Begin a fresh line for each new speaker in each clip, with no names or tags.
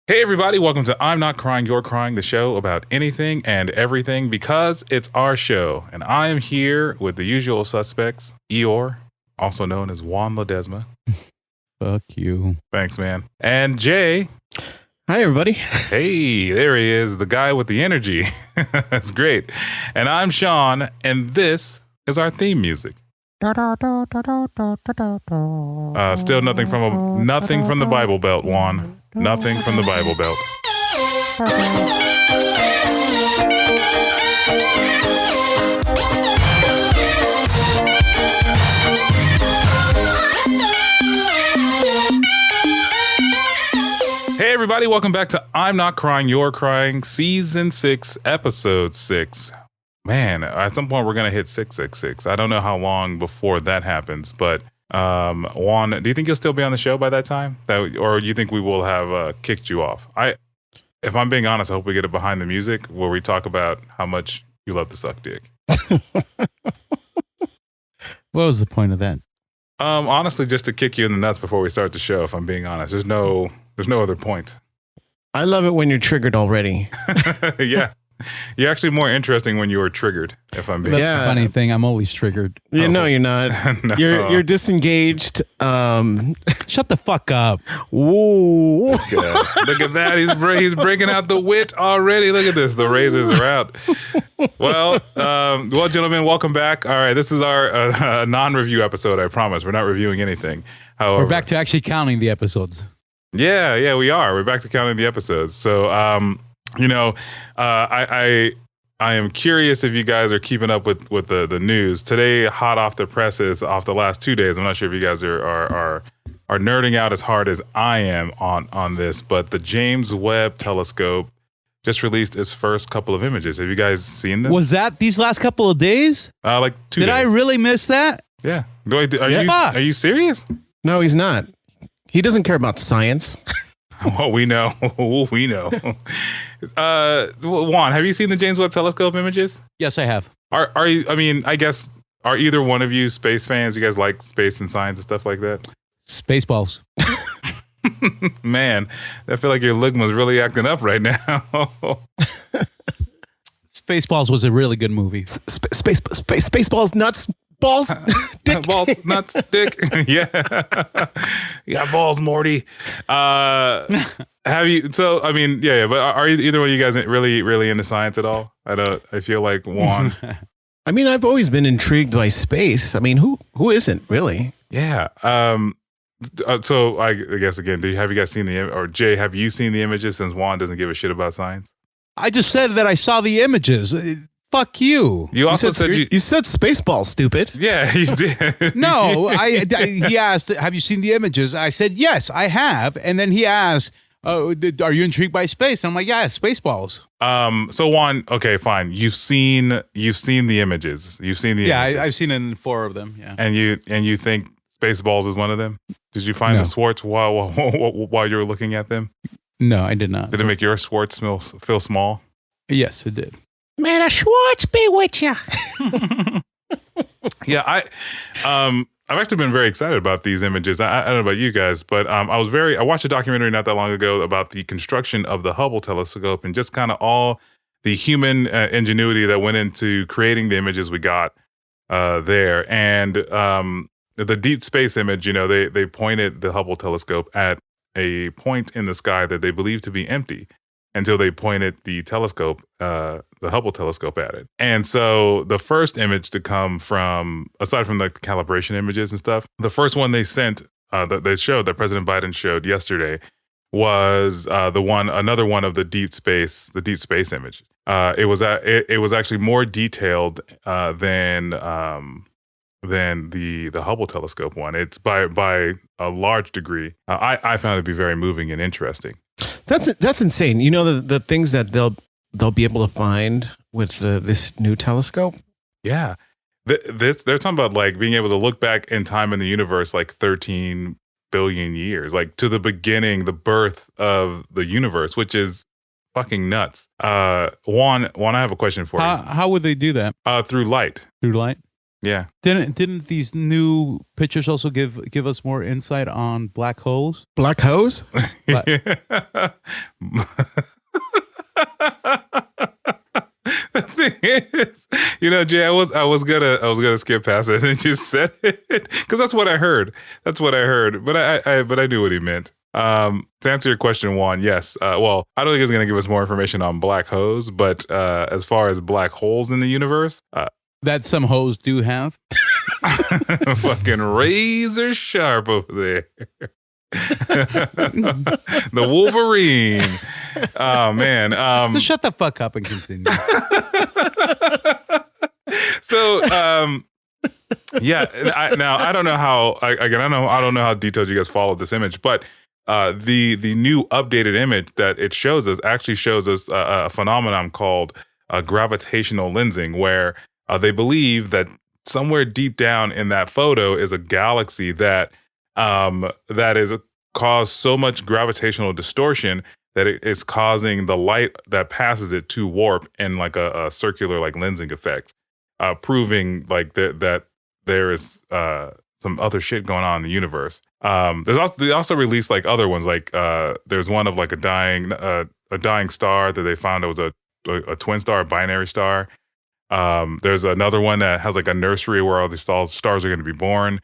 Hey everybody, welcome to I'm Not Crying, You're Crying, the show about anything and everything because it's our show. And I am here with the usual suspects, Eeyore, also known as Juan Ledesma.
Fuck you.
Thanks, man. And Jay.
Hi, everybody.
Hey, there he is, the guy with the energy. That's great. And I'm Sean, and this is our theme music. Still nothing from the Bible Belt, Juan. Nothing from the Bible Belt. Hey everybody, welcome back to I'm Not Crying, You're Crying, Season 6, Episode 6. Man, at some point we're going to hit 666. I don't know how long before that happens, but Juan, do you think you'll still be on the show by that time? Or do you think we will have kicked you off? If I'm being honest, I hope we get it behind the music where we talk about how much you love to suck dick.
What was the point of that?
Honestly, just to kick you in the nuts before we start the show, if I'm being honest. There's no other point.
I love it when you're triggered already.
Yeah. You're actually more interesting when you are triggered, if I'm being honest.
That's the funny thing. I'm always triggered.
Yeah, no, you're not.
No.
You're disengaged.
Shut the fuck up.
Whoa.
Look at that. He's breaking out the wit already. Look at this. The razors are out. Well, gentlemen, welcome back. All right, this is our non-review episode, I promise. We're not reviewing anything. However,
We're back to actually counting the episodes.
Yeah, we are. We're back to counting the episodes. So, I am curious if you guys are keeping up with the news today. Hot off the presses, off the last 2 days. I'm not sure if you guys are nerding out as hard as I am on this, but the James Webb Telescope just released its first couple of images. Have you guys seen them?
Was that these last couple of days?
Like 2 days.
Did I really miss that?
Yeah. Are you serious?
No, he's not. He doesn't care about science.
Well, we know. Juan, have you seen the James Webb Telescope images?
Yes, I have.
Are you? I mean, I guess, are either one of you space fans? You guys like space and science and stuff like that?
Spaceballs.
Man, I feel like your ligma's really acting up right now.
Spaceballs was a really good movie.
Spaceballs, nuts, balls, dick.
Balls, nuts, dick. Yeah. You got balls, Morty. Have you? So, I mean, yeah. But are either one of you guys really into science at all? I feel like Juan.
I mean, I've always been intrigued by space. I mean, who isn't really?
Yeah. So I guess again, have you guys seen or Jay, have you seen the images since Juan doesn't give a shit about science?
I just said that I saw the images. Fuck you.
You also said
you said Spaceballs, stupid.
Yeah, you did.
No, he asked, have you seen the images? I said, yes, I have. And then he asked, are you intrigued by space? And I'm like, yeah, Spaceballs.
So Juan, okay, fine. You've seen the images. You've seen the images.
Yeah, I've seen 4 of them. Yeah.
And you think Spaceballs is one of them? Did you find the Swartz while you were looking at them?
No, I did not.
Did it make your Swartz feel small?
Yes, it did.
May the Schwartz be with you.
Yeah, I've actually been very excited about these images. I don't know about you guys, but I watched a documentary not that long ago about the construction of the Hubble telescope and just kind of all the human ingenuity that went into creating the images we got there. And the deep space image, they pointed the Hubble telescope at a point in the sky that they believed to be empty until they pointed the telescope, the Hubble telescope at it. And so the first image to come from, aside from the calibration images and stuff, the first one they sent, that President Biden showed yesterday was another one of the deep space image. It was actually more detailed than the Hubble telescope one. It's by a large degree. I found it to be very moving and interesting.
That's insane. You know the things that they'll be able to find with this new telescope.
Yeah, they're talking about like being able to look back in time in the universe like 13 billion years, like to the beginning, the birth of the universe, which is fucking nuts. Juan, I have a question for you.
How would they do that?
Through light.
Through light?
Yeah.
Didn't these new pictures also give us more insight on black holes?
Black hose?
But-
The thing is, Jay, I was gonna skip past it and just said it because that's what I heard. But I knew what he meant. To answer your question, Juan, yes. Well, I don't think it's gonna give us more information on black holes, but as far as black holes in the universe,
that some hoes do have.
fucking razor sharp over there. The Wolverine. Oh man.
Just shut the fuck up and continue.
So yeah, I don't know how I don't know how detailed you guys followed this image, but the new updated image that it shows us actually shows us a phenomenon called gravitational lensing, where they believe that somewhere deep down in that photo is a galaxy that is caused so much gravitational distortion that it is causing the light that passes it to warp in like a circular like lensing effect, proving like that there is some other shit going on in the universe. They also released like other ones, like there's one of like a dying star that they found that was a twin star, a binary star. There's another one that has like a nursery where all the stars are going to be born.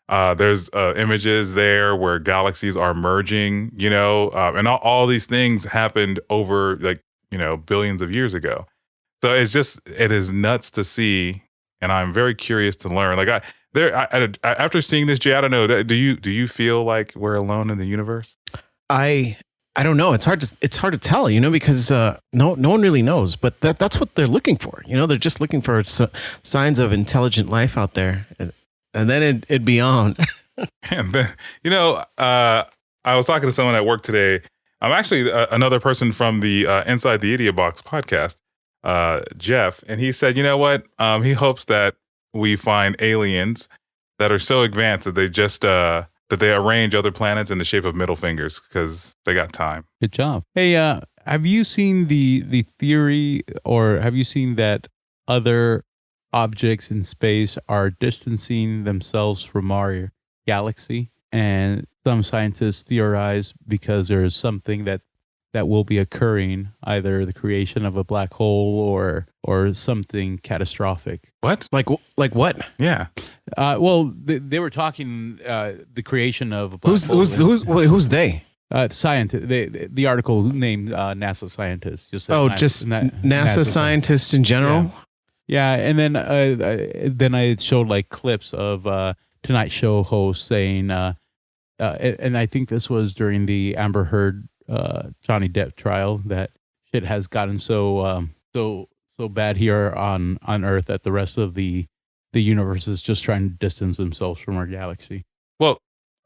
There's images there where galaxies are merging, and all these things happened over like, billions of years ago. So it is nuts to see. And I'm very curious to learn. Like after seeing this, Jay, I don't know. Do you feel like we're alone in the universe?
I don't know. It's hard to tell, because no one really knows. But that's what they're looking for. They're just looking for signs of intelligent life out there, and then it'd be on.
And then, I was talking to someone at work today. I'm actually another person from the Inside the Idiot Box podcast, Jeff, and he said, you know what? He hopes that we find aliens that are so advanced that they just that they arrange other planets in the shape of middle fingers because they got time.
Good job. Hey, have you seen the theory, or have you seen that other objects in space are distancing themselves from our galaxy? And some scientists theorize because there is something that will be occurring, either the creation of a black hole or something catastrophic.
What?
Like what?
Yeah.
Well, they were talking the creation of a black hole.
Who's they?
Scientist. The article named NASA scientists. Just said
NASA scientists in general.
Yeah, and then I showed like clips of Tonight Show hosts saying, and I think this was during the Amber Heard Johnny Depp trial, that shit has gotten so bad here on Earth that the rest of the universe is just trying to distance themselves from our galaxy.
Well,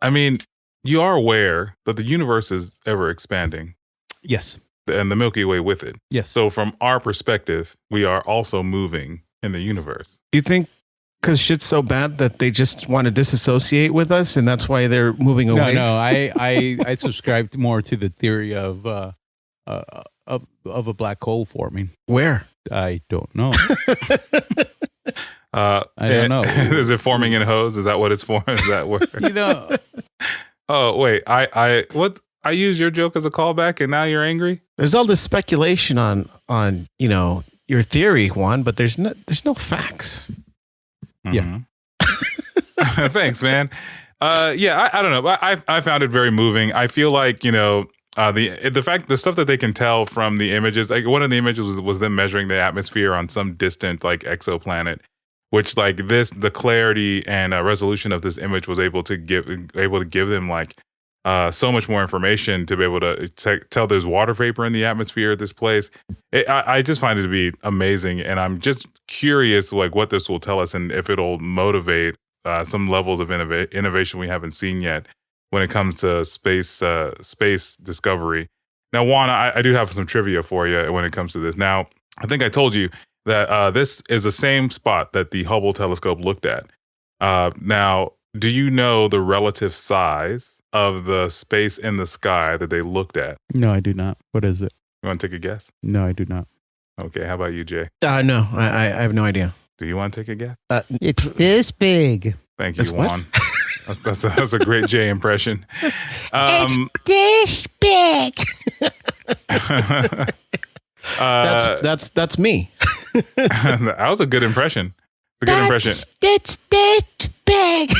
I mean, you are aware that the universe is ever expanding.
Yes.
And the Milky Way with it.
Yes.
So from our perspective, we are also moving in the universe.
Do you think because shit's so bad that they just want to disassociate with us, and that's why they're moving away?
No, I subscribed more to the theory of a black hole forming.
Where?
I don't know.
I
don't know.
Is it forming in hose? Is that what it's for? Is that where? Oh wait, I used your joke as a callback, and now you're angry.
There's all this speculation on your theory, Juan, but there's no facts.
Yeah.
Thanks, man. Yeah, I don't know. I found it very moving. I feel like, the stuff that they can tell from the images, like one of the images was them measuring the atmosphere on some distant like exoplanet, which like the clarity and resolution of this image was able to give them like so much more information to be able to tell there's water vapor in the atmosphere of this place. I just find it to be amazing, and I'm just curious like what this will tell us and if it'll motivate some levels of innovation we haven't seen yet when it comes to space discovery. Now, Juan, I do have some trivia for you when it comes to this. Now, I think I told you that this is the same spot that the Hubble telescope looked at. Now, do you know the relative size of the space in the sky that they looked at?
No, I do not. What is it?
You want to take a guess?
No, I do not.
Okay, how about you, Jay?
No, I have no idea.
Do you want to take a guess?
It's this big.
Thank you,
That's what?
Juan. That's a great Jay impression.
It's this big.
That's me.
That was a good impression. A good impression.
It's this big.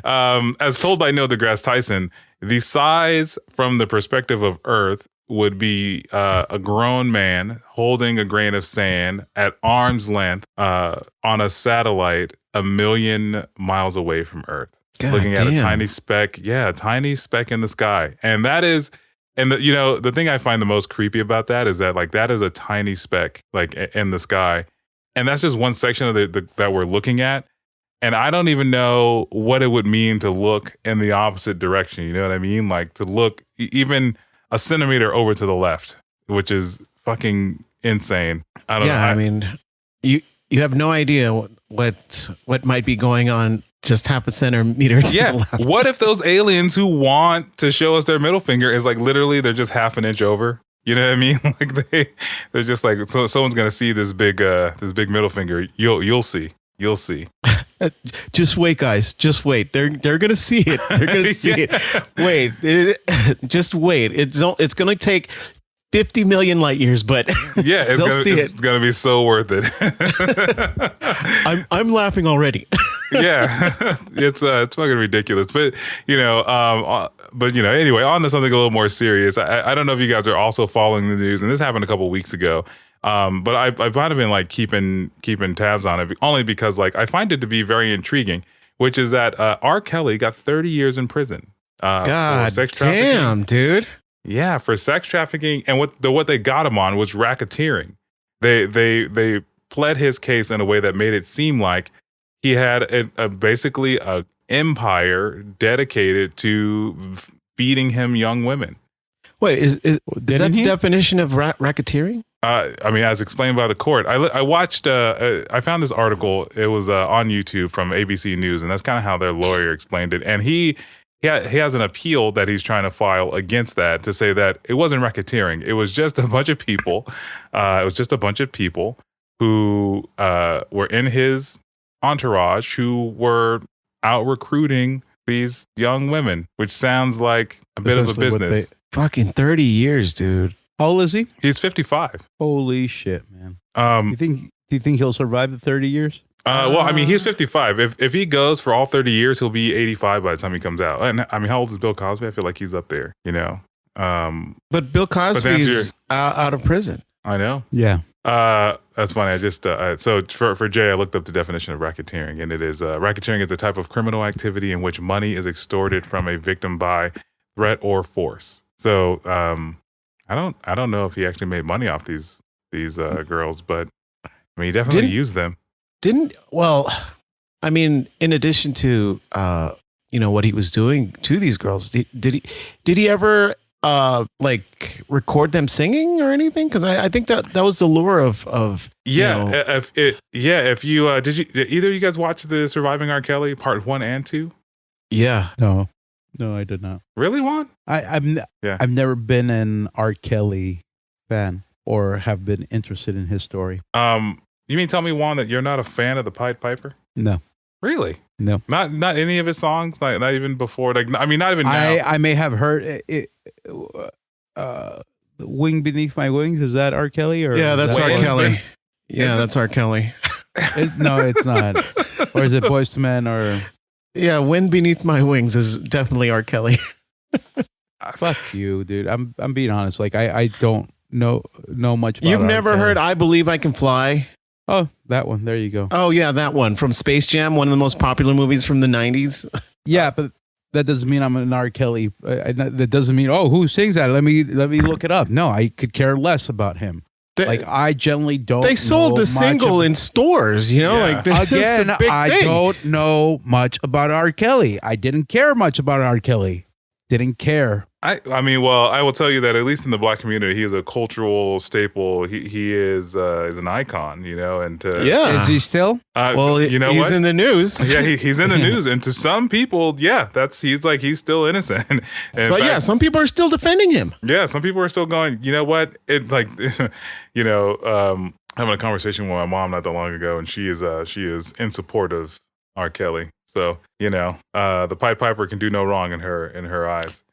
As told by Neil deGrasse Tyson, the size from the perspective of Earth would be a grown man holding a grain of sand at arm's length on a satellite 1 million miles away from Earth.
God
looking at a
damn.
tiny speck. Yeah, a tiny speck in the sky. And that is, and the thing I find the most creepy about that is that like that is a tiny speck like in the sky. And that's just one section of that we're looking at. And I don't even know what it would mean to look in the opposite direction. You know what I mean? Like to look even a centimeter over to the left, which is fucking insane. I don't know.
I mean, you have no idea what might be going on just half a centimeter to the left.
What if those aliens who want to show us their middle finger is like literally they're just half an inch over? You know what I mean? Like they're just like, so someone's gonna see this big middle finger. You'll see. You'll see.
Just wait, guys. Just wait. They're gonna see it. They're gonna see it. Wait. Just wait. It's gonna take 50 million light years, but
yeah,
it's
gonna be so worth it.
I'm laughing already.
Yeah, it's fucking ridiculous. But anyway, on to something a little more serious. I don't know if you guys are also following the news, and this happened a couple of weeks ago. But I've kind of been like keeping tabs on it only because like I find it to be very intriguing, which is that R. Kelly got 30 years in prison.
God
for sex trafficking.
damn, dude.
Yeah, for sex trafficking, and what they got him on was racketeering. They pled his case in a way that made it seem like he had basically a empire dedicated to feeding him young women.
Wait, is that the definition of racketeering?
I mean, as explained by the court, I watched. I found this article. It was on YouTube from ABC News, and that's kind of how their lawyer explained it. And he has an appeal that he's trying to file against that to say that it wasn't racketeering. It was just a bunch of people. It was just a bunch of people who were in his entourage who were out recruiting these young women, which sounds like a bit of a business.
Fucking 30 years, dude.
How old is he?
He's 55.
Holy shit, man.
Do
you think he'll survive the 30 years?
Well, I mean, he's 55. If he goes for all 30 years, he'll be 85 by the time he comes out. And I mean, how old is Bill Cosby? I feel like he's up there, you know.
But Bill Cosby's out of prison.
I know.
Yeah.
That's funny. I just so for Jay, I looked up the definition of racketeering, and it is racketeering is a type of criminal activity in which money is extorted from a victim by threat or force. So I don't know if he actually made money off these girls, but I mean, he definitely used them.
I mean, in addition to what he was doing to these girls, did he ever like record them singing or anything? Because I think that was the lure of
If you did either of you guys watch the Surviving R. Kelly Part 1 and 2?
Yeah.
No, I did not.
Really, Juan?
I've never been an R. Kelly fan or have been interested in his story.
You mean tell me, Juan, that you're not a fan of the Pied Piper?
No.
Really?
No.
Not any of his songs? Not even before? Like, I mean, not even now.
I may have heard it. Wing Beneath My Wings, is that R. Kelly? Or
yeah, that's R. Kelly. Yeah, that's R. Kelly.
No, it's not. Or is it Boyz II Men or...
Yeah, Wind Beneath My Wings is definitely R. Kelly.
Fuck you, dude. I'm being honest. Like I don't know much about
You've
R.
never
Kelly.
heard I Believe I Can Fly?
Oh, that one. There you go.
Oh, yeah, that one from Space Jam, one of the most popular movies from the 90s.
Yeah, but that doesn't mean I'm an R. Kelly. That doesn't mean, who sings that? Let me look it up. No, I could care less about him. I generally don't.
They sold the single in stores, you know.
Yeah.
Like
again, I
thing.
don't know much about R. Kelly. I didn't care much about R. Kelly. Didn't care.
I mean, well, I will tell you that at least in the Black community, he is a cultural staple. He is an icon, you know. And
yeah,
is he still?
Well,
you know,
he's in the news.
Yeah, he's in the news, and to some people, yeah, he's still innocent. And
so in fact, some people are still defending him.
Yeah, some people are still going. You know what? It like, you know, having a conversation with my mom not that long ago, and she is in support of R. Kelly. So the Pied Piper can do no wrong in her eyes.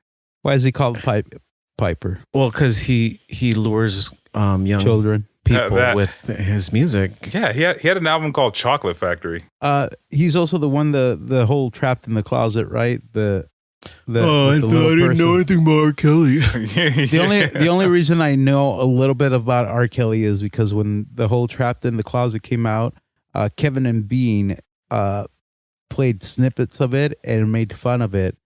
Why is he called Piper?
Well, because he lures young
Children.
people with his music.
Yeah, he had an album called Chocolate Factory.
He's also the one the whole Trapped in the Closet, right?
I didn't know anything about R. Kelly.
The only reason I know a little bit about R. Kelly is because when the whole Trapped in the Closet came out, Kevin and Bean played snippets of it and made fun of it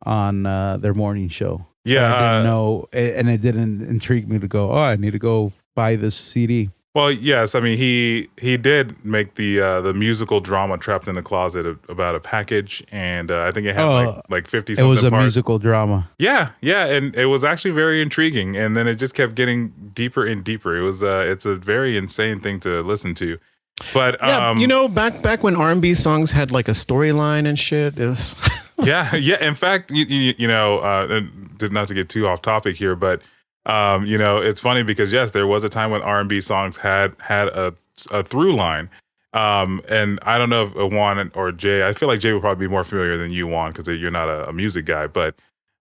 on their morning show.
Yeah,
I didn't know, and it didn't intrigue me to go, I need to go buy this CD.
Well, yes, I mean he did make the musical drama Trapped in the Closet about a package, and I think it had like 50 something.
It was a
parts.
musical drama.
Yeah, and it was actually very intriguing, and then it just kept getting deeper and deeper. It was it's a very insane thing to listen to. But
yeah, back when R&B songs had like a storyline and shit, it was
yeah. In fact, not to get too off topic here, but it's funny because yes, there was a time when R&B songs had a through line, and I don't know if Juan or Jay. I feel like Jay would probably be more familiar than you, Juan, because you're not a music guy. But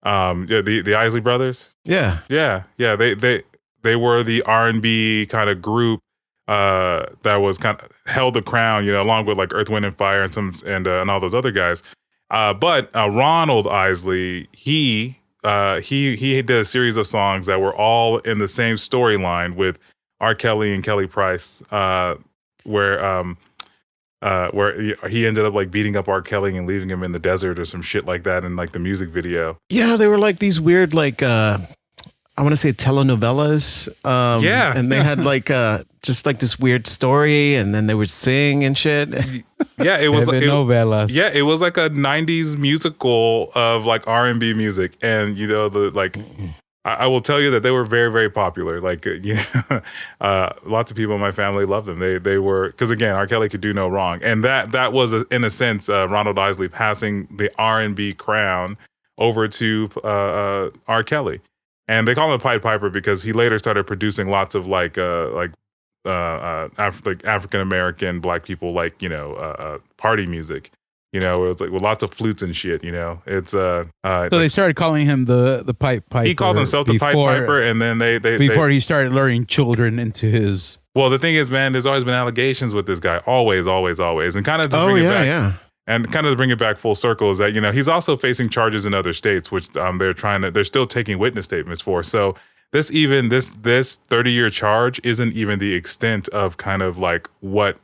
the Isley Brothers, yeah, they were the R&B kind of group that was kind of held the crown, along with like Earth, Wind and Fire and all those other guys. But Ronald Isley, he did a series of songs that were all in the same storyline with R. Kelly and Kelly Price, where he ended up like beating up R. Kelly and leaving him in the desert or some shit like that in like the music video.
Yeah, they were like these weird like I want to say telenovelas. And they had like just like this weird story, and then they would sing and shit.
Yeah, it was like
novelas.
Yeah, it was like a '90s musical of like R&B music, and I will tell you that they were very, very popular. Like lots of people in my family loved them. They were, because again, R. Kelly could do no wrong, and that was in a sense Ronald Isley passing the R&B crown over to R. Kelly. And they call him a Pied Piper because he later started producing lots of African American Black people party music. It was like with lots of flutes and shit. It's so
they started calling him the Pied Piper.
He called himself the Pied Piper, and then they
he started luring children into his.
Well, the thing is, man, there's always been allegations with this guy, always, and kind of to bring it back. Yeah. And kind of to bring it back full circle is that, he's also facing charges in other states, which they're still taking witness statements for. So this 30-year charge isn't even the extent of kind of like what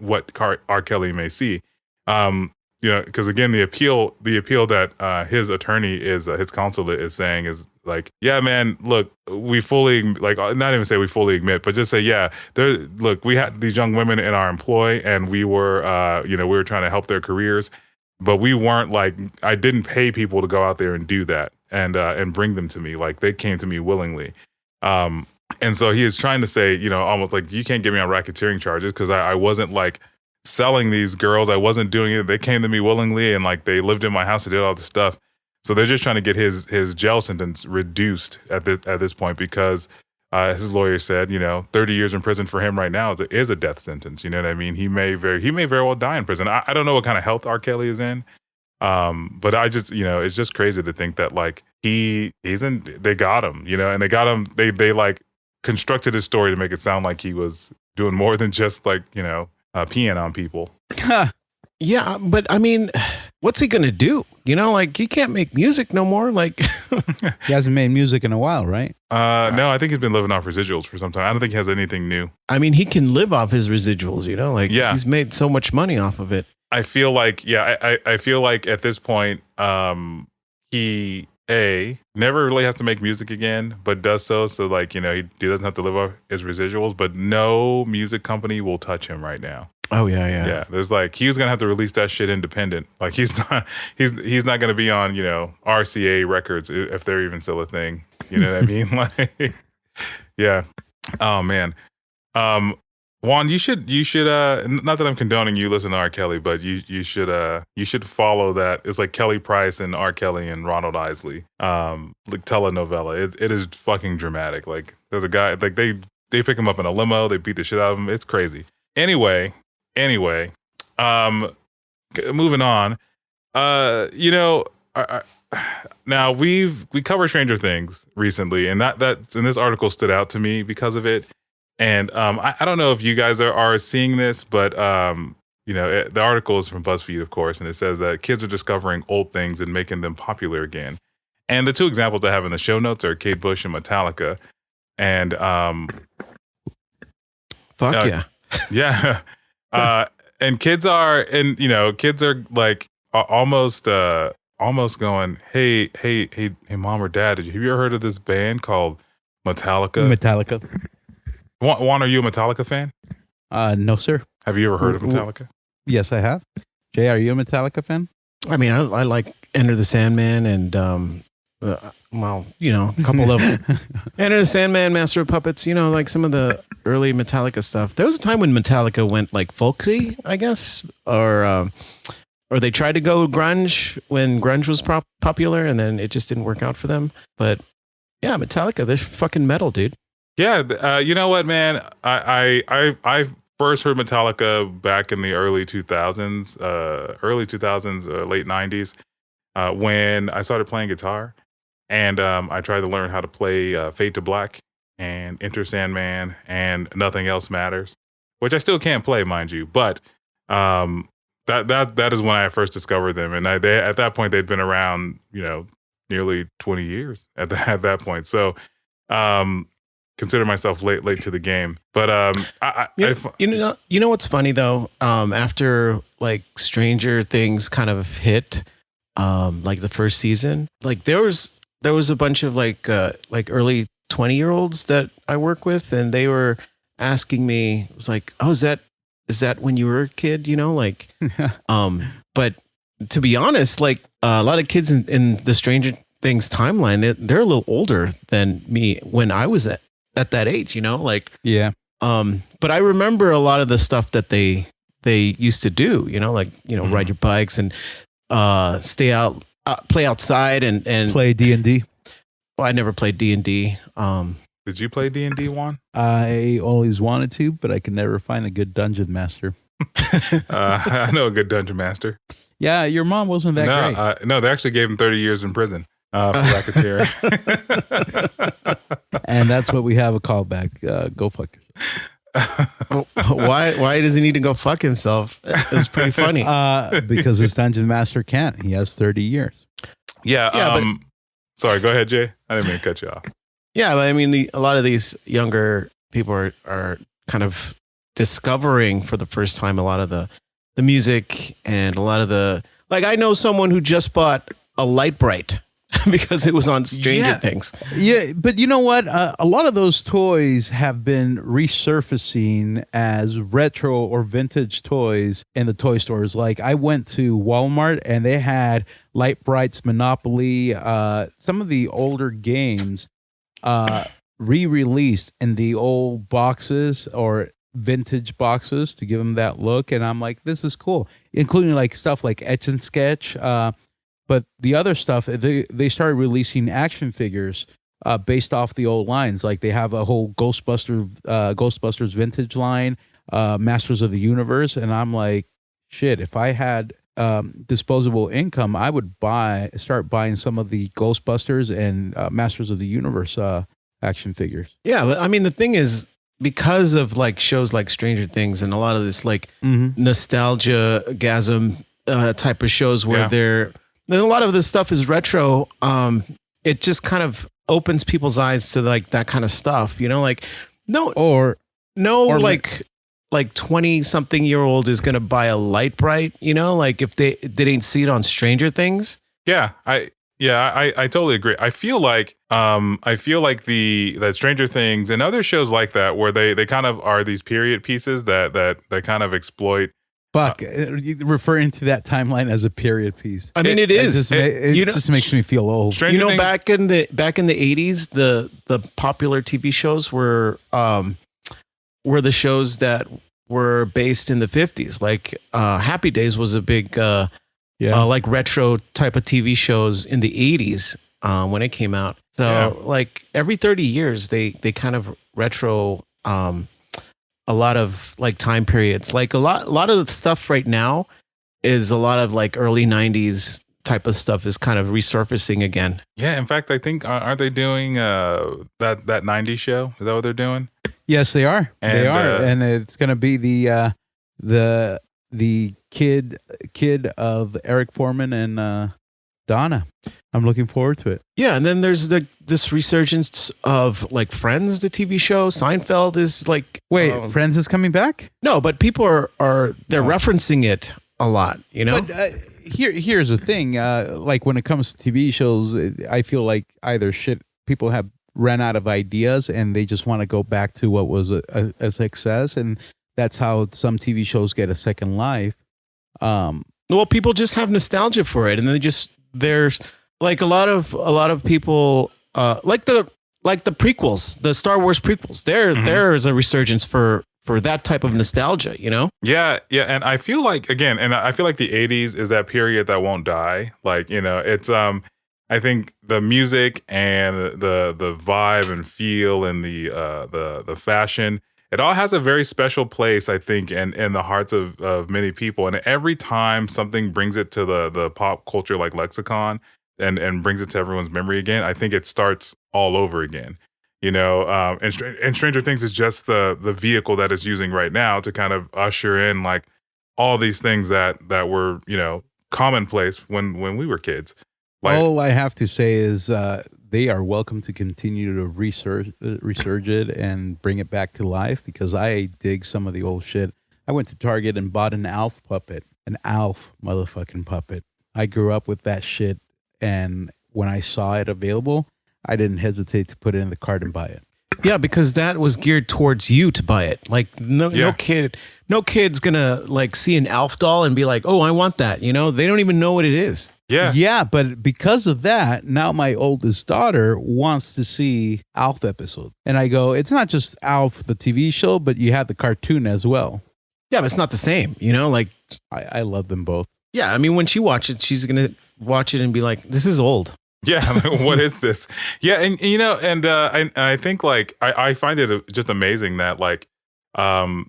R. Kelly may see. Because again, the appeal that his attorney his counsel is saying is like, yeah, man, look, we fully, like, not even say we fully admit, but just say, yeah, we had these young women in our employ, and we were, we were trying to help their careers. But we weren't like, I didn't pay people to go out there and do that and bring them to me. Like, they came to me willingly. And so he is trying to say, almost like, you can't get me on racketeering charges because I wasn't like selling these girls. I wasn't doing it. They came to me willingly, and like they lived in my house and did all this stuff. So they're just trying to get his jail sentence reduced at this point because his lawyer said, 30 years in prison for him right now is a death sentence. You know what I mean? He may very well die in prison. I don't know what kind of health R. Kelly is in. But I just, it's just crazy to think that like they got him, and they got him, they like constructed his story to make it sound like he was doing more than just like, peeing on people.
Yeah, but I mean, what's he gonna do? Like he can't make music no more. Like
he hasn't made music in a while, right?
No, I think he's been living off residuals for some time. I don't think he has anything new.
I mean, he can live off his residuals.
Yeah.
He's made so much money off of it.
I feel like, I feel like at this point, he never really has to make music again, but does so like, he doesn't have to live off his residuals. But no music company will touch him right now.
Oh yeah.
There's like, he was gonna have to release that shit independent. Like he's not gonna be on RCA records if they're even still a thing. You know what I mean? Like, yeah. Oh man. Juan, you should not that I'm condoning you listen to R. Kelly, but you should follow that. It's like Kelly Price and R. Kelly and Ronald Isley, like telenovela. It is fucking dramatic. Like there's a guy, like They pick him up in a limo. They beat the shit out of him. It's crazy. Anyway, moving on. Now we covered Stranger Things recently, and and this article stood out to me because of it. And I don't know if you guys are seeing this, but the article is from BuzzFeed, of course, and it says that kids are discovering old things and making them popular again. And the two examples I have in the show notes are Kate Bush and Metallica. And
Fuck yeah.
Yeah. And kids are like almost going, hey, mom or dad, have you ever heard of this band called Metallica? Juan, are you a Metallica fan?
No, sir.
Have you ever heard of Metallica?
Yes, I have. Jay, are you a Metallica fan?
I mean, I like Enter the Sandman and a couple of Enter the Sandman, Master of Puppets. Like some of the early Metallica stuff. There was a time when Metallica went like folksy, I guess, or they tried to go grunge when grunge was popular, and then it just didn't work out for them. But yeah, Metallica, they're fucking metal, dude.
Yeah, you know what, man? I first heard Metallica back in the early 2000s, late 90s, when I started playing guitar, and I tried to learn how to play Fade to Black and Enter Sandman and Nothing Else Matters, which I still can't play, mind you, but that is when I first discovered them, and at that point they'd been around, nearly 20 years at that point. So. Consider myself late to the game, but
you know what's funny though? After like Stranger Things kind of hit, like the first season, like there was a bunch of like early 20-year-olds that I work with, and they were asking me, it's like, oh, is that when you were a kid? But to be honest, like a lot of kids in the Stranger Things timeline, they're a little older than me when I was at that age,
Yeah.
But I remember a lot of the stuff that they used to do, ride your bikes and stay out, play outside and
play D&D.
Well, I never played D&D.
Did you play D&D, Juan?
I always wanted to, but I could never find a good dungeon master.
I know a good dungeon master.
Yeah, your mom wasn't that great.
No, they actually gave him 30 years in prison for racketeering.
And that's what we have a callback. Go fuck yourself.
Why does he need to go fuck himself? It's pretty funny.
Because his dungeon master can't. He has 30 years.
Yeah. Sorry, go ahead, Jay. I didn't mean to cut you off.
Yeah, but I mean, a lot of these younger people are kind of discovering for the first time a lot of the music and a lot of the, like, I know someone who just bought a light bright because it was on Stranger Things.
Yeah, but you know what? A lot of those toys have been resurfacing as retro or vintage toys in the toy stores. Like I went to Walmart and they had Light Brights, Monopoly, some of the older games re-released in the old boxes or vintage boxes to give them that look. And I'm like, this is cool, including like stuff like Etch and Sketch. But the other stuff, they started releasing action figures based off the old lines. Like they have a whole Ghostbusters vintage line, Masters of the Universe. And I'm like, shit, if I had disposable income, I would start buying some of the Ghostbusters and Masters of the Universe action figures.
Yeah, but I mean, the thing is, because of like shows like Stranger Things and a lot of this like nostalgia-gasm type of shows where then a lot of this stuff is retro. It just kind of opens people's eyes to like that kind of stuff, like or like 20-something-year-old is going to buy a Light Bright, like if they didn't see it on Stranger Things.
Yeah, I totally agree. I feel like that Stranger Things and other shows like that where they kind of are these period pieces that kind of exploit.
Referring to that timeline as a period piece.
I mean, it is.
It just makes me feel old.
Stranger Things,
back in the 80s, the popular TV shows were the shows that were based in the 50s. Like Happy Days was a big like retro type of TV shows in the 80s when it came out. So like every 30 years they kind of retro a lot of like time periods. Like a lot of the stuff right now is a lot of like early 90s type of stuff is kind of resurfacing again.
Yeah, in fact, I think aren't they doing that 90s show? Is that what they're doing?
Yes, they are. They
And,
are, and it's going to be the kid of Eric Foreman and Donna. I'm looking forward to it.
Yeah, and then there's this resurgence of like Friends, the TV show. Seinfeld is like
Wait, Friends is coming back?
no, but people are they're referencing it a lot, you know.
But here's the thing. Like when it comes to TV shows, I feel like either people have ran out of ideas and they just want to go back to what was a success, and that's how some TV shows get a second life.
Well, people just have nostalgia for it, and then there's like a lot of people like the prequels, the Star Wars prequels. There is a resurgence for that type of nostalgia, you know?
Yeah, and I feel like the 80s is that period that won't die. Like, you know, it's I think the music and the vibe and feel and the fashion, it all has a very special place, I think, in the hearts of many people. And every time something brings it to the pop culture like lexicon and brings it to everyone's memory again, I think it starts all over again. You know, and Stranger Things is just the vehicle that it's using right now to kind of usher in like all these things that were, you know, commonplace when we were kids. Like,
all I have to say is they are welcome to continue to resurge it and bring it back to life, because I dig some of the old shit. I went to Target and bought an Alf puppet, an Alf motherfucking puppet. I grew up with that shit, and when I saw it available, I didn't hesitate to put it in the cart and buy it.
Yeah, because that was geared towards you to buy it. Like no kid's gonna like see an Alf doll and be like, oh, I want that. You know, they don't even know what it is.
Yeah, but because of that, now my oldest daughter wants to see Alf episodes. And I go, it's not just Alf, the TV show, but you have the cartoon as well.
Yeah, but it's not the same, you know, like
I love them both.
Yeah, I mean, when she watches it, she's gonna watch it and be like, this is old.
Yeah, I mean, what is this? Yeah, and you know, and I think like I find it just amazing that like I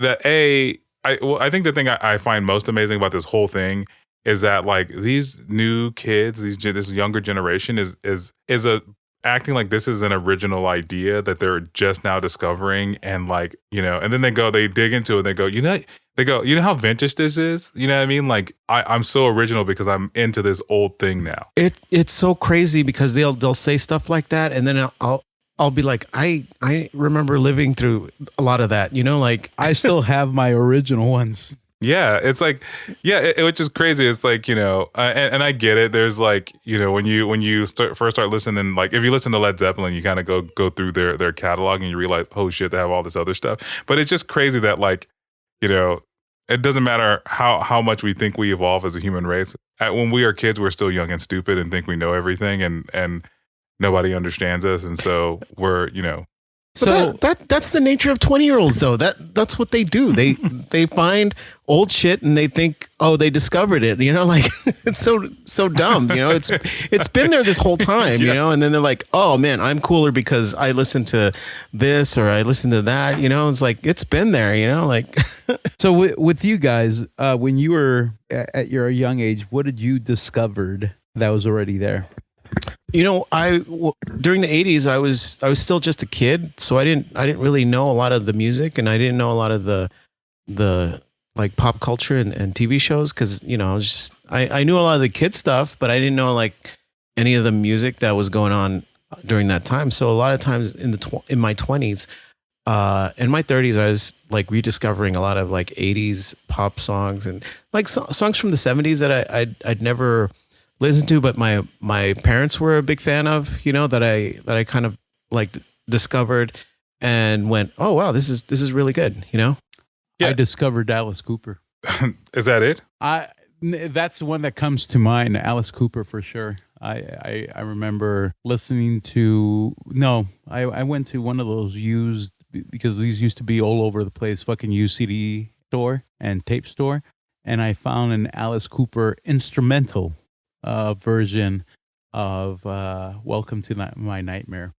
think the thing I find most amazing about this whole thing is that like these new kids, this younger generation is acting like this is an original idea that they're just now discovering, and like, you know, and then they dig into it and they go, you know how vintage this is? You know what I mean? Like I'm so original because I'm into this old thing now.
It's so crazy because they'll say stuff like that, and then I'll be like, I remember living through a lot of that, you know, like
I still have my original ones.
Yeah, it's like, which is crazy. It's like, you know, and I get it. There's like, you know, when you first start listening, like if you listen to Led Zeppelin, you kind of go through their catalog and you realize, oh shit, they have all this other stuff. But it's just crazy that like, you know, it doesn't matter how much we think we evolve as a human race. When we are kids, we're still young and stupid and think we know everything, and nobody understands us, and so we're, you know.
So that's the nature of 20-year-olds though. That's what they do. They find old shit and they think, oh, they discovered it. You know, like it's so dumb. You know, it's been there this whole time. You know, and then they're like, oh man, I'm cooler because I listened to this or I listened to that. You know, it's like it's been there. You know, like.
So with you guys, when you were at your young age, what did you discovered that was already there?
You know, during the 80s, I was still just a kid, so I didn't really know a lot of the music, and I didn't know a lot of the like pop culture and TV shows, because you know I knew a lot of the kid stuff, but I didn't know like any of the music that was going on during that time. So a lot of times in my 20s, in my 30s, I was like rediscovering a lot of like 80s pop songs and like songs from the 70s that I'd never listened to, but my parents were a big fan of, you know, that I kind of like discovered and went, oh wow, this is really good, you know.
Yeah. I discovered Alice Cooper.
Is that it?
That's the one that comes to mind. Alice Cooper for sure. I remember listening to I went to one of those used, because these used to be all over the place, fucking used CD store and tape store, and I found an Alice Cooper instrumental version of Welcome to My Nightmare.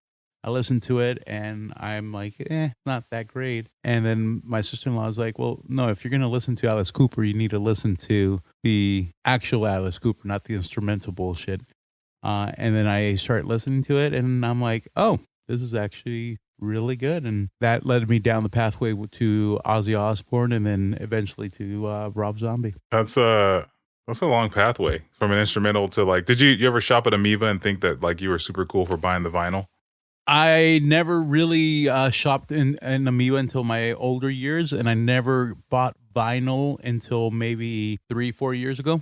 I listened to it and I'm like, not that great. And then my sister-in-law was like, well, no, if you're going to listen to Alice Cooper, you need to listen to the actual Alice Cooper, not the instrumental bullshit. And then I start listening to it and I'm like, oh, this is actually really good. And that led me down the pathway to Ozzy Osbourne and then eventually to Rob Zombie.
That's a long pathway from an instrumental to like, did you ever shop at Amoeba and think that like you were super cool for buying the vinyl?
I never really shopped in Amoeba until my older years, and I never bought vinyl until maybe 3-4 years ago.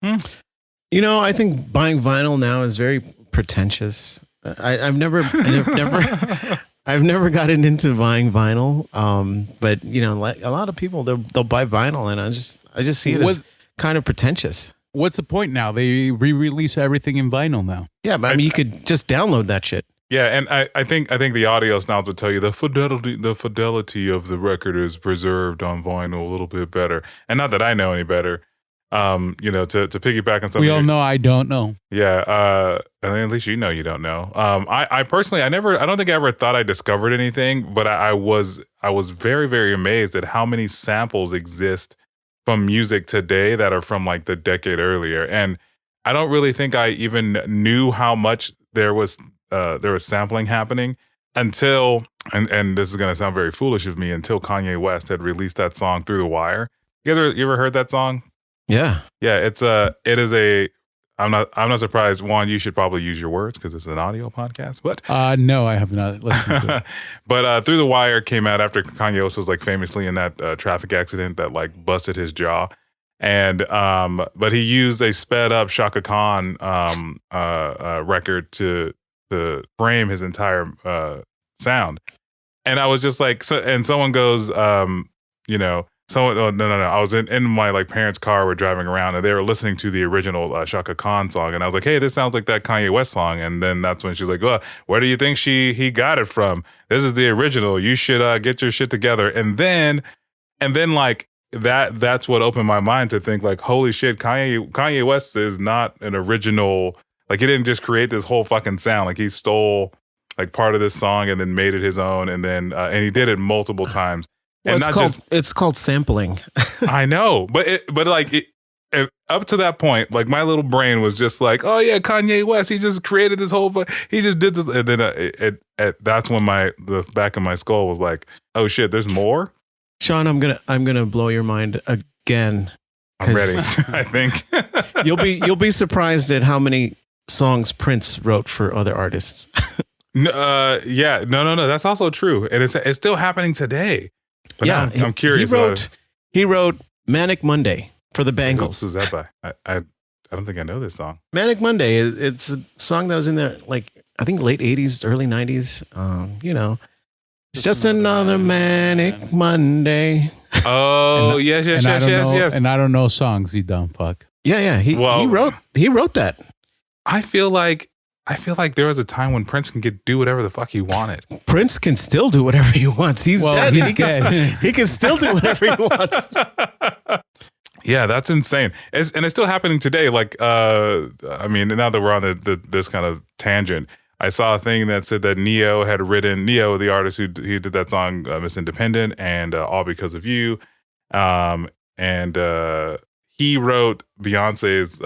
You know, I think buying vinyl now is very pretentious. I've never gotten into buying vinyl. But you know, like a lot of people, they'll buy vinyl, and I just see it as kind of pretentious.
What's the point now? They re-release everything in vinyl now.
Yeah, but I mean, you could just download that shit.
Yeah, and I think the audio snobs will tell you the fidelity of the record is preserved on vinyl a little bit better. And not that I know any better. You know, to piggyback on something.
We all know I don't know.
Yeah, and at least you know you don't know. I personally, I don't think I ever thought I discovered anything, but I was very, very amazed at how many samples exist from music today that are from like the decade earlier. And I don't really think I even knew how much there was sampling happening until, and this is going to sound very foolish of me, until Kanye West had released that song Through the Wire. You ever heard that song?
Yeah.
Yeah, I'm not surprised. Juan, you should probably use your words because it's an audio podcast, but
no, I have not listened to it.
But Through the Wire came out after Kanye West was like famously in that traffic accident that like busted his jaw. And but he used a sped up Shaka Khan record to frame his entire sound. And I was just like, and someone goes, you know, no. I was in my like parents' car, we're driving around, and they were listening to the original Shaka Khan song, and I was like, hey, this sounds like that Kanye West song. And then that's when she's like, well, where do you think he got it from? This is the original. You should get your shit together. And then like that's what opened my mind to think like, holy shit, Kanye West is not an original. Like, he didn't just create this whole fucking sound. Like, he stole like part of this song and then made it his own, and then and he did it multiple times.
Well,
And
it's called sampling.
I know, but up to that point, like my little brain was just like, oh yeah, Kanye West, he just created this whole, he just did this, and then that's when the back of my skull was like, oh shit, there's more.
Sean, I'm gonna blow your mind again.
I'm ready. I think
you'll be surprised at how many songs Prince wrote for other artists.
Yeah, no, that's also true, and it's still happening today. But yeah, I'm curious.
He wrote Manic Monday for the Bangles.
Who's that by? I don't think I know this song.
Manic Monday. It's a song that was in the like I think late '80s, early '90s. You know, it's just another Manic Monday.
Oh yes.
And I don't know songs, you dumb fuck.
Yeah. He wrote that.
I feel like there was a time when Prince can do whatever the fuck he wanted.
Prince can still do whatever he wants. He's dead. He can still do whatever he wants.
Yeah, that's insane. And it's still happening today. Like, I mean, now that we're on this kind of tangent, I saw a thing that said that Neo, the artist who did that song, Miss Independent, and All Because of You, and he wrote Beyonce's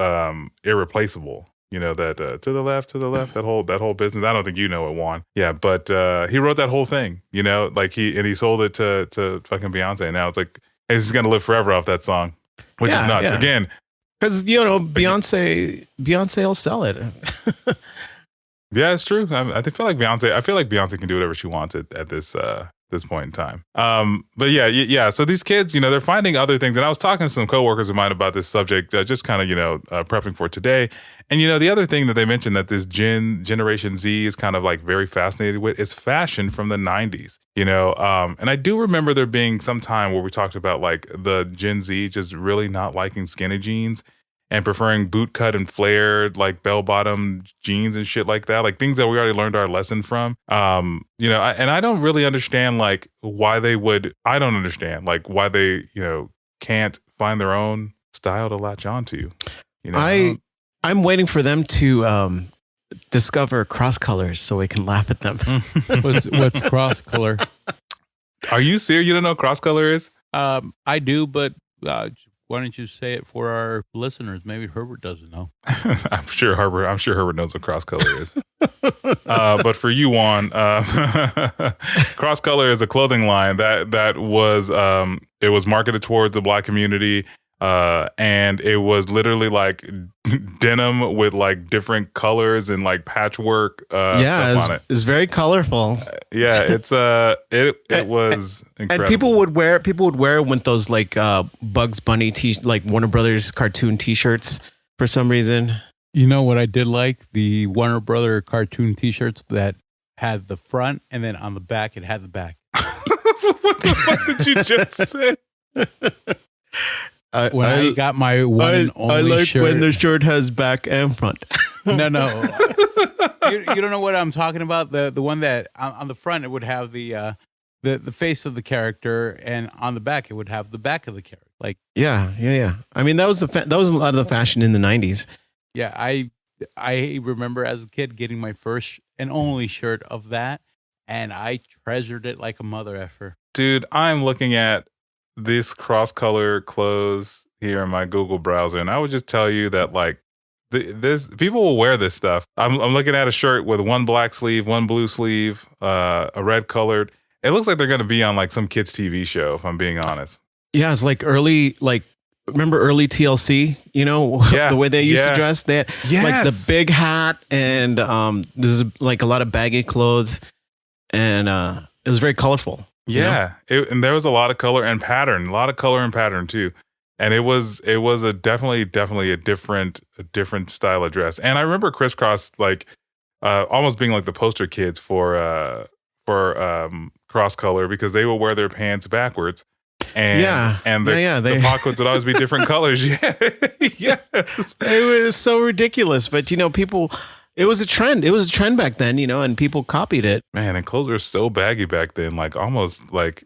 Irreplaceable. You know, that to the left, that whole business. I don't think you know it, Juan. Yeah, but he wrote that whole thing, you know, like he sold it to fucking Beyonce. And now it's like, he's just gonna live forever off that song, which is nuts. Yeah. Again,
because you know Beyonce will sell it.
Yeah, it's true. I feel like Beyonce can do whatever she wants at this point in time. But yeah. So these kids, you know, they're finding other things. And I was talking to some coworkers of mine about this subject, just kind of, you know, prepping for today. And, you know, the other thing that they mentioned that this Generation Z is kind of like very fascinated with is fashion from the 90s, you know. And I do remember there being some time where we talked about like the Gen Z just really not liking skinny jeans and preferring boot cut and flared like bell bottom jeans and shit like that, like things that we already learned our lesson from. You know, and I don't really understand like why they would. I don't understand like why they, you know, can't find their own style to latch onto. You know,
I'm waiting for them to discover cross colors so we can laugh at them.
What's cross color?
Are you serious? You don't know what cross color is?
I do, but why don't you say it for our listeners? Maybe Herbert doesn't know.
I'm sure Herbert knows what cross color is. But for you, Juan, cross color is a clothing line that was it was marketed towards the Black community. And it was literally like denim with like different colors and like patchwork stuff on it.
It's very colorful.
Yeah, it was incredible.
And people would wear it with those like Bugs Bunny like Warner Brothers cartoon T-shirts for some reason.
You know what I did like? The Warner Brother cartoon T-shirts that had the front and then on the back it had the back.
What the fuck did you just say?
I got my one and only
I like
shirt.
when the shirt has back and front.
No. You don't know what I'm talking about? The one that on the front it would have the face of the character, and on the back it would have the back of the character. Like
yeah. I mean that was a lot of the fashion in the 90s.
yeah, I remember as a kid getting my first and only shirt of that, and I treasured it like a mother effer.
Dude, I'm looking at this cross-color clothes here in my Google browser, and I would just tell you that like this people will wear this stuff. I'm looking at a shirt with one black sleeve, one blue sleeve, a red colored. It looks like they're going to be on like some kids TV show, if I'm being honest.
Yeah, it's like remember early TLC, you know, the way they used to dress. They had like the big hat, and this is like a lot of baggy clothes, and it was very colorful.
Yeah, and there was a lot of color and pattern, too. And it was a definitely a different style of dress. And I remember Crisscross like almost being like the poster kids for cross color, because they would wear their pants backwards. And the pockets would always be different colors. Yeah.
It was so ridiculous, but you know, people. It was a trend. It was a trend back then, you know, and people copied it.
Man, and clothes were so baggy back then, like almost like.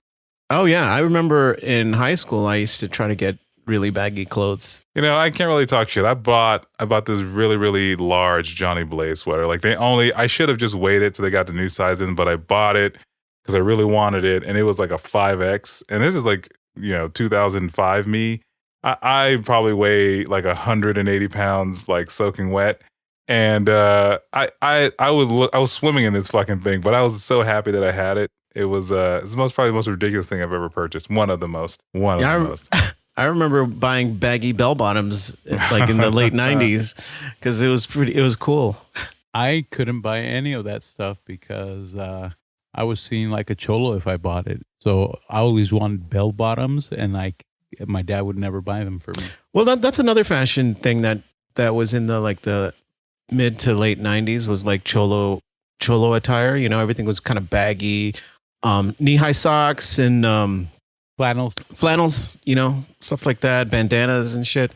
Oh yeah, I remember in high school I used to try to get really baggy clothes.
You know, I can't really talk shit. I bought this really, really large Johnny Blaze sweater. Like I should have just waited till they got the new size in, but I bought it because I really wanted it, and it was like a 5X. And this is like, you know, 2005 me. I probably weigh like 180 pounds, like soaking wet. And I was swimming in this fucking thing, but I was so happy that I had it. It was it's probably the most ridiculous thing I've ever purchased. One of the most.
I remember buying baggy bell bottoms like in the late 90s because it was cool.
I couldn't buy any of that stuff because I was seen like a cholo if I bought it. So I always wanted bell bottoms, and like my dad would never buy them for me.
Well, that's another fashion thing that was in the mid to late 90s was like cholo attire. You know, everything was kind of baggy, knee-high socks and flannels, you know, stuff like that, bandanas and shit.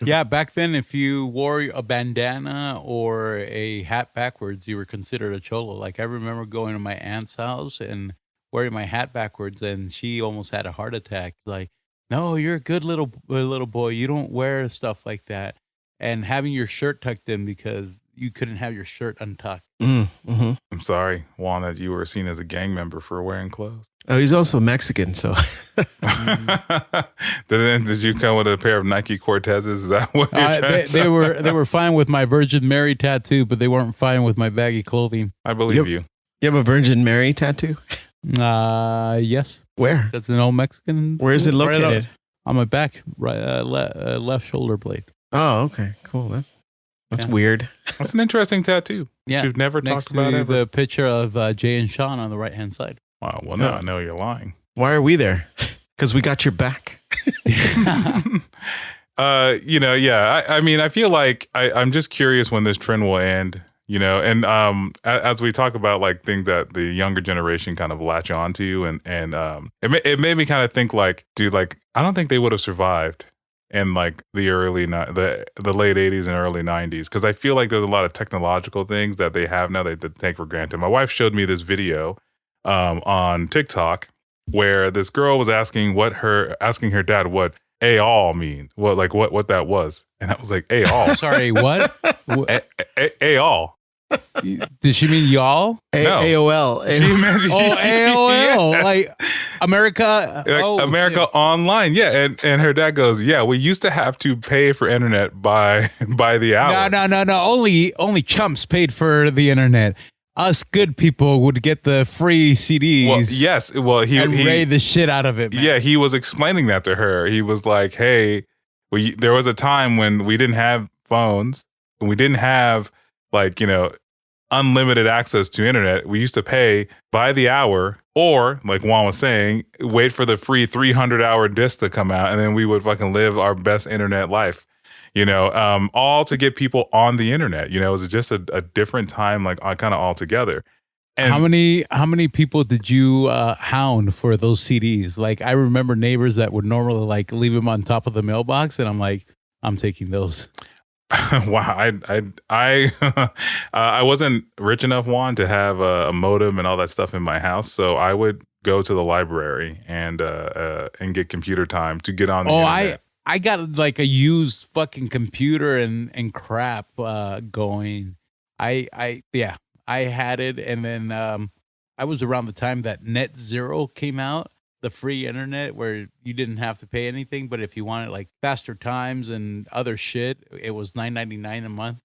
Yeah, back then if you wore a bandana or a hat backwards, you were considered a cholo. Like I remember going to my aunt's house and wearing my hat backwards, and she almost had a heart attack. Like, no, you're a good little boy, you don't wear stuff like that. And having your shirt tucked in because you couldn't have your shirt untucked.
Mm-hmm.
I'm sorry, Juan, that you were seen as a gang member for wearing clothes.
Oh, he's also Mexican, so.
Did you come with a pair of Nike Cortezes? Is that what
they were fine with my Virgin Mary tattoo, but they weren't fine with my baggy clothing.
I believe you.
You have a Virgin Mary tattoo?
Yes.
Where?
That's an old Mexican.
Where is it located?
Right on my back, right, left shoulder blade.
Oh, okay, cool. That's weird.
That's an interesting tattoo.
Yeah,
you've never talked about
ever.
Next to
the picture of Jay and Sean on the right hand side.
Wow. Well, now I know you're lying.
Why are we there? Because we got your back.
You know, yeah. I mean, I feel like I'm just curious when this trend will end. You know, and as we talk about like things that the younger generation kind of latch onto, and it made me kind of think like, dude, like I don't think they would have survived in like the late 80s and early 90s, because I feel like there's a lot of technological things that they have now that they take for granted. My wife showed me this video on TikTok where this girl was asking her dad what "all" mean, what that was, and I was like, "all."
Sorry, what?
"all."
Did she mean y'all?
No.
AOL.
She meant
Oh, AOL.
Yes.
Like America.
Like America
shit.
Online. Yeah. And her dad goes, yeah, we used to have to pay for internet by the hour.
No. Only chumps paid for the internet. Us good people would get the free CDs.
Well, yes. Well, he
raid the shit out of it, man.
Yeah, he was explaining that to her. He was like, hey, there was a time when we didn't have phones and we didn't have unlimited access to internet. We used to pay by the hour, or like Juan was saying, wait for the free 300-hour disc to come out, and then we would fucking live our best internet life. All to get people on the internet. It was just a different time, like kind of all together. And
how many people did you hound for those CDs? Like, I remember neighbors that would normally like leave them on top of the mailbox, and I'm like, I'm taking those.
Wow, I wasn't rich enough, Juan, to have a modem and all that stuff in my house, so I would go to the library and get computer time to get on the internet.
I got like a used fucking computer and crap going. I had it, and then I was around the time that Net Zero came out, the free internet where you didn't have to pay anything, but if you wanted like faster times and other shit, it was $9.99 a month.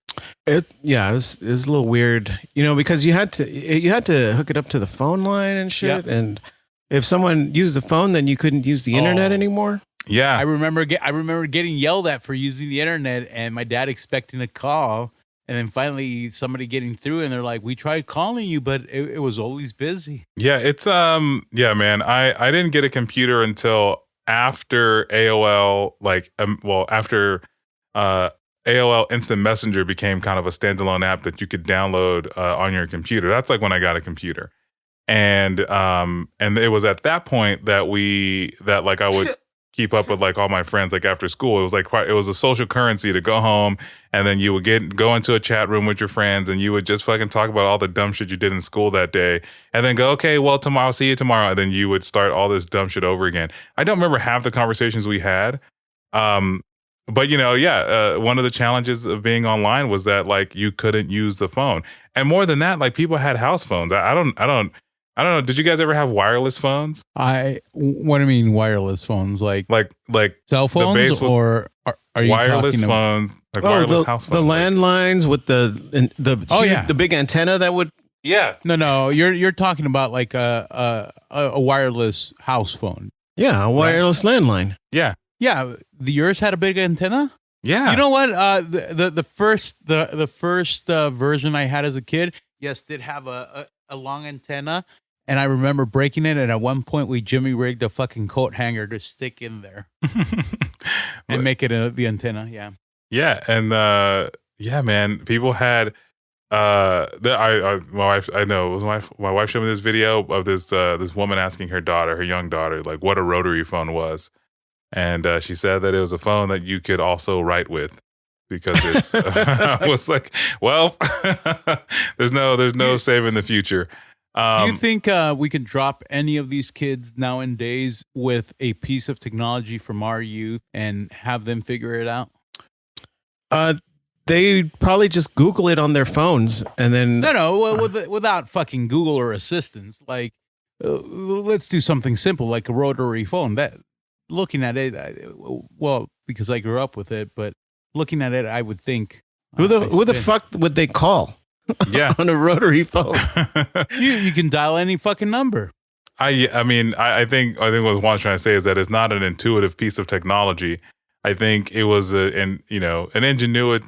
It was a little weird, because you had to hook it up to the phone line and shit,
Yep.
and if someone used the phone, then you couldn't use the internet anymore.
Yeah,
I remember getting yelled at for using the internet, and my dad expecting a call, and then finally somebody getting through, and they're like, "We tried calling you, but it was always busy."
Yeah, it's man. I didn't get a computer until after AOL, after AOL Instant Messenger became kind of a standalone app that you could download on your computer. That's like when I got a computer, and it was at that point that I would keep up with like all my friends like after school. It was a social currency to go home, and then you would go into a chat room with your friends, and you would just fucking talk about all the dumb shit you did in school that day, and then go, okay, well, tomorrow, see you tomorrow, and then you would start all this dumb shit over again. I don't remember half the conversations we had, but one of the challenges of being online was that like you couldn't use the phone, and more than that, like people had house phones. I don't know. Did you guys ever have wireless phones?
What do you mean wireless phones? Like cell phones, or are you
wireless phones? Like wireless house phones.
The landlines with the big antenna that would.
Yeah.
No. You're talking about like a wireless house phone.
Yeah, a wireless landline.
Yeah.
Yeah, yours had a big antenna.
Yeah.
You know what? The first version I had as a kid, yes, did have a long antenna. And I remember breaking it, and at one point we Jimmy rigged a fucking coat hanger to stick in there and make it the antenna. Yeah.
Yeah, and man, people had my wife. I know it was my wife showed me this video of this woman asking her young daughter, like what a rotary phone was, and she said that it was a phone that you could also write with. Because it's, I was like, well, there's no saving the future.
Do you think we can drop any of these kids nowadays with a piece of technology from our youth and have them figure it out?
They probably just Google it on their phones and then
without fucking Google or assistance. Like, let's do something simple like a rotary phone. That looking at it, because I grew up with it, but looking at it, I would think,
who the fuck would they call?
Yeah,
on a rotary phone.
you can dial any fucking number.
I think what Juan's trying to say is that it's not an intuitive piece of technology. I think it was an ingenuitive,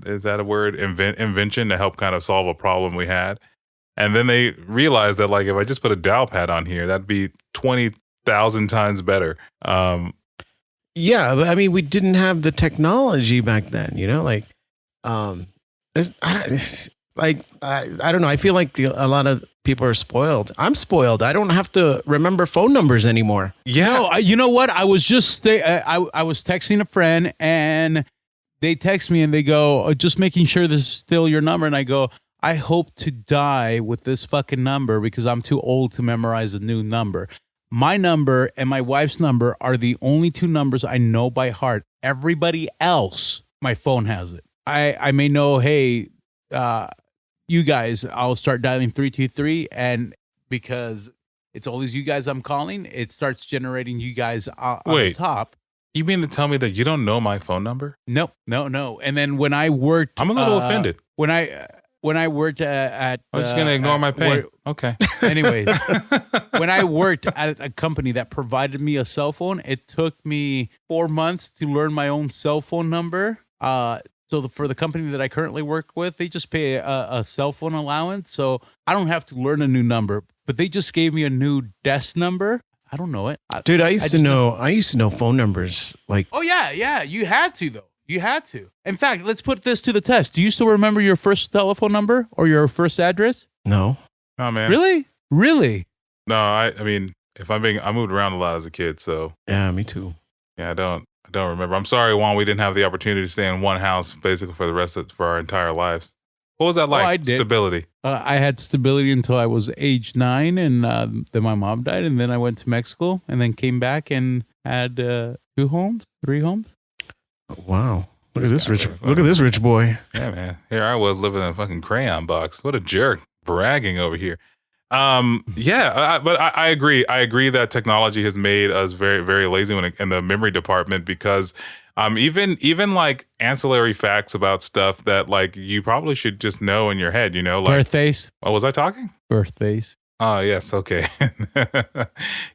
is that a word? Invention to help kind of solve a problem we had. And then they realized that like if I just put a dial pad on here, that'd be 20,000 times better.
Yeah, but I mean, we didn't have the technology back then, I don't know. I feel like a lot of people are spoiled. I'm spoiled. I don't have to remember phone numbers anymore.
Yeah.
No, you know what? I was just I was texting a friend, and they text me and they go, just making sure this is still your number. And I go, I hope to die with this fucking number because I'm too old to memorize a new number. My number and my wife's number are the only two numbers I know by heart. Everybody else, my phone has it. I may know, hey, you guys, I'll start dialing 323, and because it's always you guys I'm calling, it starts generating you guys on the top.
You mean to tell me that you don't know my phone number?
No. And then when I worked,
I'm a little offended.
When I worked at,
I'm just gonna ignore my pain. Okay.
Anyways, when I worked at a company that provided me a cell phone, it took me 4 months to learn my own cell phone number. So for the company that I currently work with, they just pay a cell phone allowance, so I don't have to learn a new number. But they just gave me a new desk number. I don't know it,
dude. I used to know phone numbers. Like,
oh yeah. You had to though. You had to. In fact, let's put this to the test. Do you still remember your first telephone number or your first address?
No.
Oh man.
Really?
No, I mean, I moved around a lot as a kid, so
yeah, me too.
Yeah, I don't remember. I'm sorry, Juan, we didn't have the opportunity to stay in one house basically for our entire lives. What was that like?
I did.
Stability.
I had stability until I was age 9, and then my mom died, and then I went to Mexico, and then came back and had 3 homes.
Wow. Look at this rich boy.
Yeah, man. Here I was living in a fucking crayon box. What a jerk. Bragging over here. But I agree. I agree that technology has made us very, very lazy in the memory department, because even like ancillary facts about stuff that like you probably should just know in your head, you know, like
birthdays.
Oh, was I talking?
Birthdays.
Oh, yes. Okay.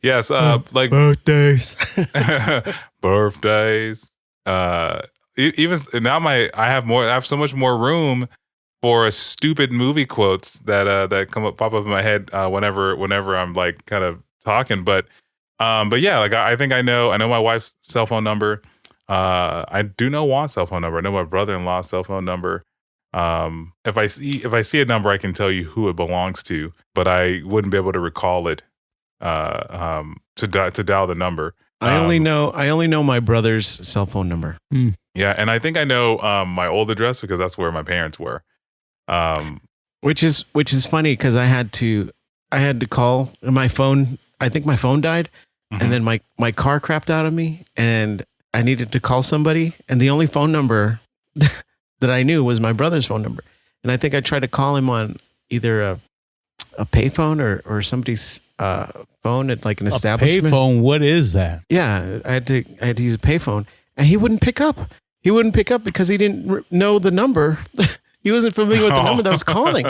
Yes. Like
birthdays.
Birthdays. Even now, I have so much more room for stupid movie quotes that pop up in my head whenever I'm like kind of talking. But yeah, like I think I know my wife's cell phone number. I do know Juan's cell phone number. I know my brother-in-law's cell phone number. If I see a number, I can tell you who it belongs to, but I wouldn't be able to recall it to dial the number.
I only know my brother's cell phone number.
Yeah, and I think I know my old address because that's where my parents were.
Which is funny because I had to call my phone. I think my phone died, and then my car crapped out of me, and I needed to call somebody, and the only phone number that I knew was my brother's phone number, and I think I tried to call him on either a payphone or somebody's phone at like an establishment.
A payphone? What is that?
Yeah, I had to use a payphone, and he wouldn't pick up. He wouldn't pick up because he didn't know the number. He wasn't familiar with the number that was calling.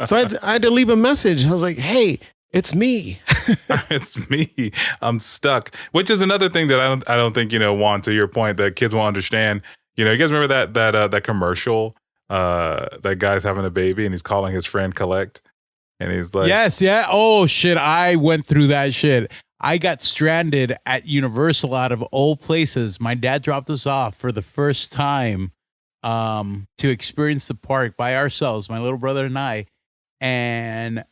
So I had to leave a message. I was like, "Hey, it's me."
It's me. I'm stuck. Which is another thing that I don't think, Juan, to your point, that kids won't understand. You guys remember that commercial? That guy's having a baby and he's calling his friend Collect, and he's like,
"Yes, yeah. Oh shit, I went through that shit. I got stranded at Universal out of all places. My dad dropped us off for the first time to experience the park by ourselves, my little brother and I, and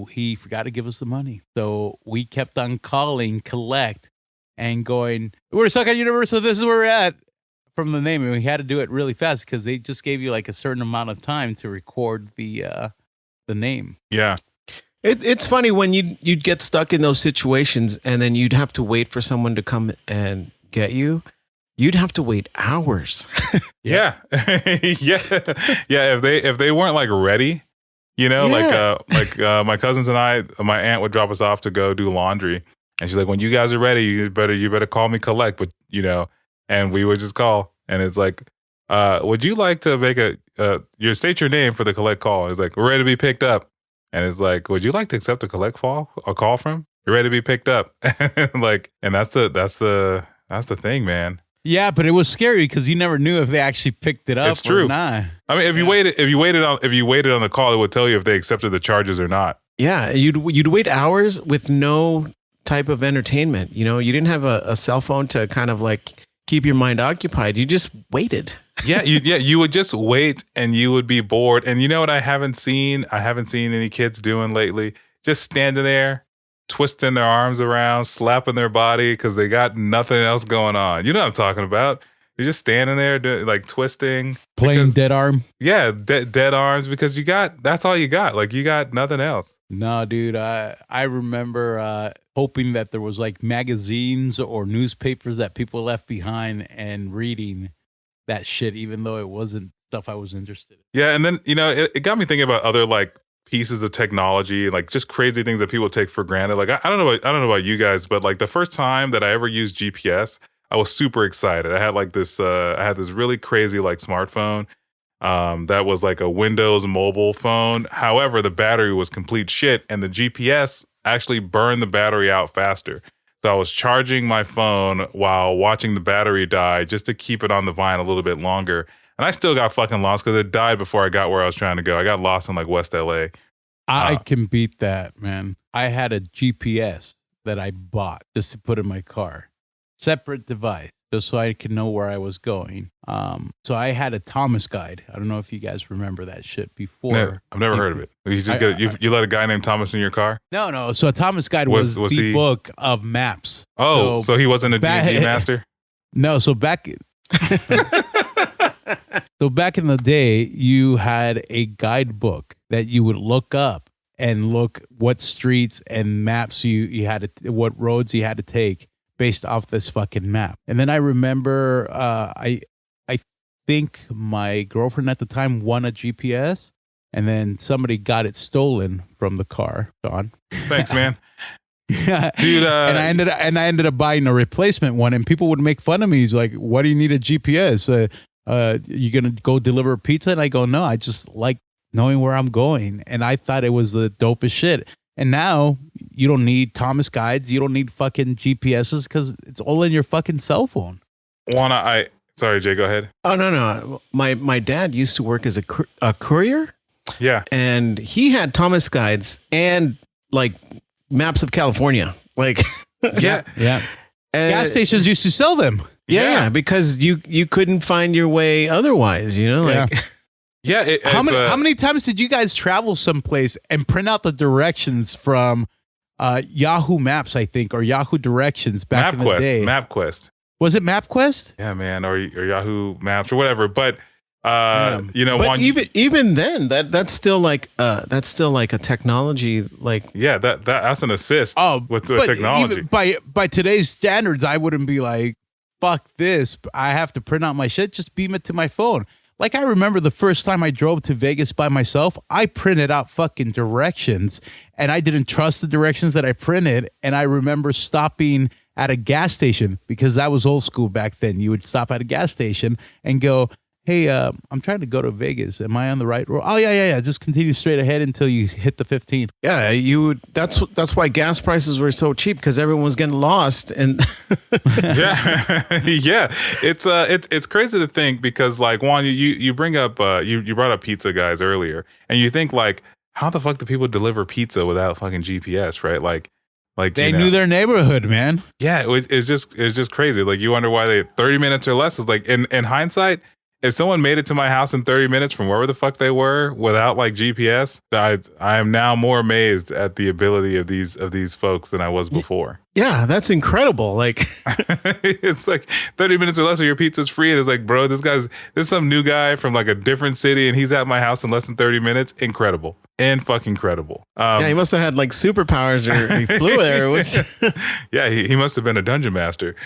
he forgot to give us the money. So we kept on calling Collect and going, we're stuck at Universal, this is where we're at, from the name. And we had to do it really fast because they just gave you like a certain amount of time to record the name.
Yeah.
It's funny when you'd get stuck in those situations and then you'd have to wait for someone to come and get you. You'd have to wait hours.
Yeah. Yeah. If they weren't like ready, like my cousins and I, my aunt would drop us off to go do laundry. And she's like, when you guys are ready, you better call me Collect. But, and we would just call. And it's like, would you like to make state your name for the Collect call? It's like, we're ready to be picked up. And it's like, would you like to accept a call from? You're ready to be picked up. And that's the thing, man.
Yeah, but it was scary because you never knew if they actually picked it up.
It's true.
Or not.
I mean, if you waited on the call, it would tell you if they accepted the charges or not.
Yeah, you'd wait hours with no type of entertainment. You didn't have a cell phone to kind of like keep your mind occupied. You just waited.
You would just wait and you would be bored. And you know what I haven't seen any kids doing lately? Just standing there, twisting their arms around, slapping their body because they got nothing else going on. You know what I'm talking about? You're just standing there like twisting.
Playing dead arm?
Yeah, dead arms because that's all you got. Like you got nothing else.
No, dude. I remember hoping that there was like magazines or newspapers that people left behind and reading that shit, even though it wasn't stuff I was interested in.
Yeah, and then it got me thinking about other like pieces of technology, like just crazy things that people take for granted. Like I don't know about you guys, but like the first time that I ever used GPS, I was super excited. I had like this really crazy like smartphone that was like a Windows mobile phone. However, the battery was complete shit, and the GPS actually burned the battery out faster. So I was charging my phone while watching the battery die just to keep it on the vine a little bit longer. And I still got fucking lost because it died before I got where I was trying to go. I got lost in like West LA.
I can beat that, man. I had a GPS that I bought just to put in my car. Separate device, just so I could know where I was going. So I had a Thomas guide. I don't know if you guys remember that shit before.
No, I've never heard of it. You just you let a guy named Thomas in your car?
No. So a Thomas guide was the
he,
book of maps.
Oh, so he wasn't a D&D master?
No, so back in the day, you had a guidebook that you would look up and look what streets and maps you had to, what roads you had to take based off this fucking map. And then I remember I think my girlfriend at the time won a GPS, and then somebody got it stolen from the car. Don.
Thanks, man.
Yeah,
dude.
And I ended up buying a replacement one, and people would make fun of me. He's like, "Why do you need a GPS? You gonna go deliver pizza?" And I go, "No, I just like knowing where I'm going." And I thought it was the dopest shit. And now you don't need Thomas guides. You don't need fucking GPSs because it's all in your fucking cell phone.
Sorry, Jay, go ahead.
Oh, no. My dad used to work as a courier.
Yeah.
And he had Thomas guides and like maps of California. Like,
yeah. Gas stations used to sell them.
Yeah, because you couldn't find your way otherwise, like.
Yeah. How many times did you guys travel someplace and print out the directions from Yahoo Maps, I think, or Yahoo Directions back in the day?
MapQuest.
Was it MapQuest?
Yeah, man, or Yahoo Maps or whatever. But
but even then, that's still like a technology. Like,
yeah, that's an assist. With technology.
Even by today's standards, I wouldn't be like, fuck this. I have to print out my shit. Just beam it to my phone. Like, I remember the first time I drove to Vegas by myself, I printed out fucking directions, and I didn't trust the directions that I printed. And I remember stopping at a gas station, because that was old school back then. You would stop at a gas station and go, "Hey, I'm trying to go to Vegas. Am I on the right road?" "Oh, yeah. Just continue straight ahead until you hit the 15."
Yeah, that's why gas prices were so cheap, because everyone was getting lost. And
yeah. It's crazy to think, because like, Juan, you bring up you brought up pizza guys earlier, and you think like, how the fuck do people deliver pizza without fucking GPS, right? Like
they knew their neighborhood, man.
Yeah, it's just crazy. Like, you wonder why 30 minutes or less is like, in hindsight, if someone made it to my house in 30 minutes from wherever the fuck they were without like GPS, I am now more amazed at the ability of these folks than I was before.
Yeah, that's incredible. Like,
it's like 30 minutes or less or your pizza's free. And it's like, bro, this is some new guy from like a different city, and he's at my house in less than 30 minutes. Incredible. And fucking incredible.
Yeah, he must have had like superpowers, or he flew there.
Yeah, he must have been a dungeon master.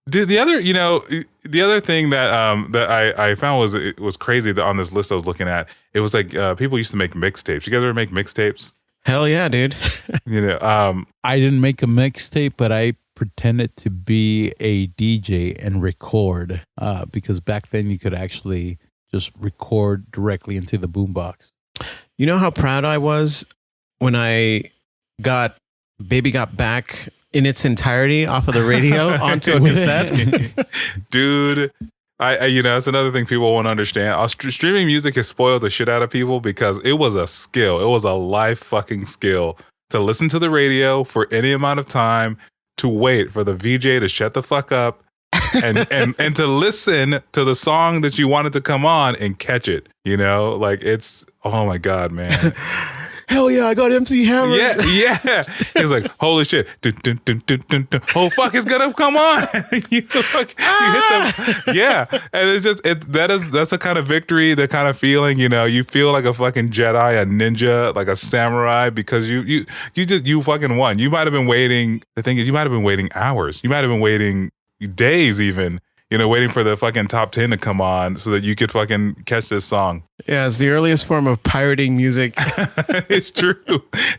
Dude, the other thing that I found was crazy that on this list I was looking at, it was like people used to make mixtapes. You guys ever make mixtapes?
Hell yeah, dude.
I didn't make a mixtape, but I pretended to be a DJ and record because back then you could actually just record directly into the boombox.
You know how proud I was when I got Baby Got Back in its entirety off of the radio onto a cassette?
Dude, I it's another thing people won't understand. Streaming music has spoiled the shit out of people, because it was a skill. It was a life fucking skill to listen to the radio for any amount of time, to wait for the VJ to shut the fuck up, and to listen to the song that you wanted to come on and catch it. Like, it's, oh my God, man.
Hell yeah, I got MC Hammer.
Yeah. He's like, holy shit. Dun, dun, dun, dun, dun, dun. Oh, fuck, it's gonna come on. you hit them. Yeah. And it's just, that's a kind of victory, the kind of feeling, you feel like a fucking Jedi, a ninja, like a samurai, because you fucking won. You might have been waiting. The thing is, you might have been waiting hours. You might have been waiting days even, waiting for the fucking top 10 to come on so that you could fucking catch this song.
Yeah, it's the earliest form of pirating music.
It's true.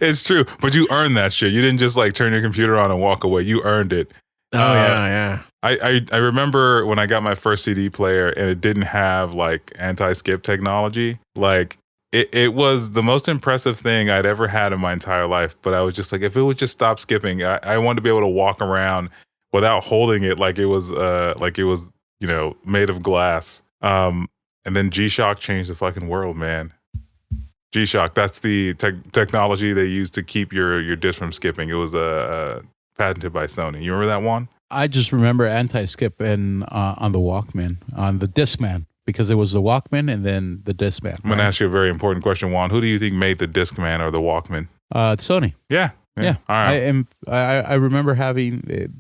It's true. But you earned that shit. You didn't just like turn your computer on and walk away. You earned it.
Yeah.
I remember when I got my first CD player and it didn't have like anti-skip technology. Like it was the most impressive thing I'd ever had in my entire life. But I was just like, if it would just stop skipping, I wanted to be able to walk around without holding it like it was made of glass. And then G-Shock changed the fucking world, man. G-Shock, that's the technology they use to keep your disc from skipping. It was patented by Sony. You remember that one?
I just remember anti-skip on the Walkman, on the Discman, because it was the Walkman and then the Discman.
I'm going to ask you a very important question, Juan. Who do you think made the Discman or the Walkman?
Sony.
Yeah.
All right. I remember having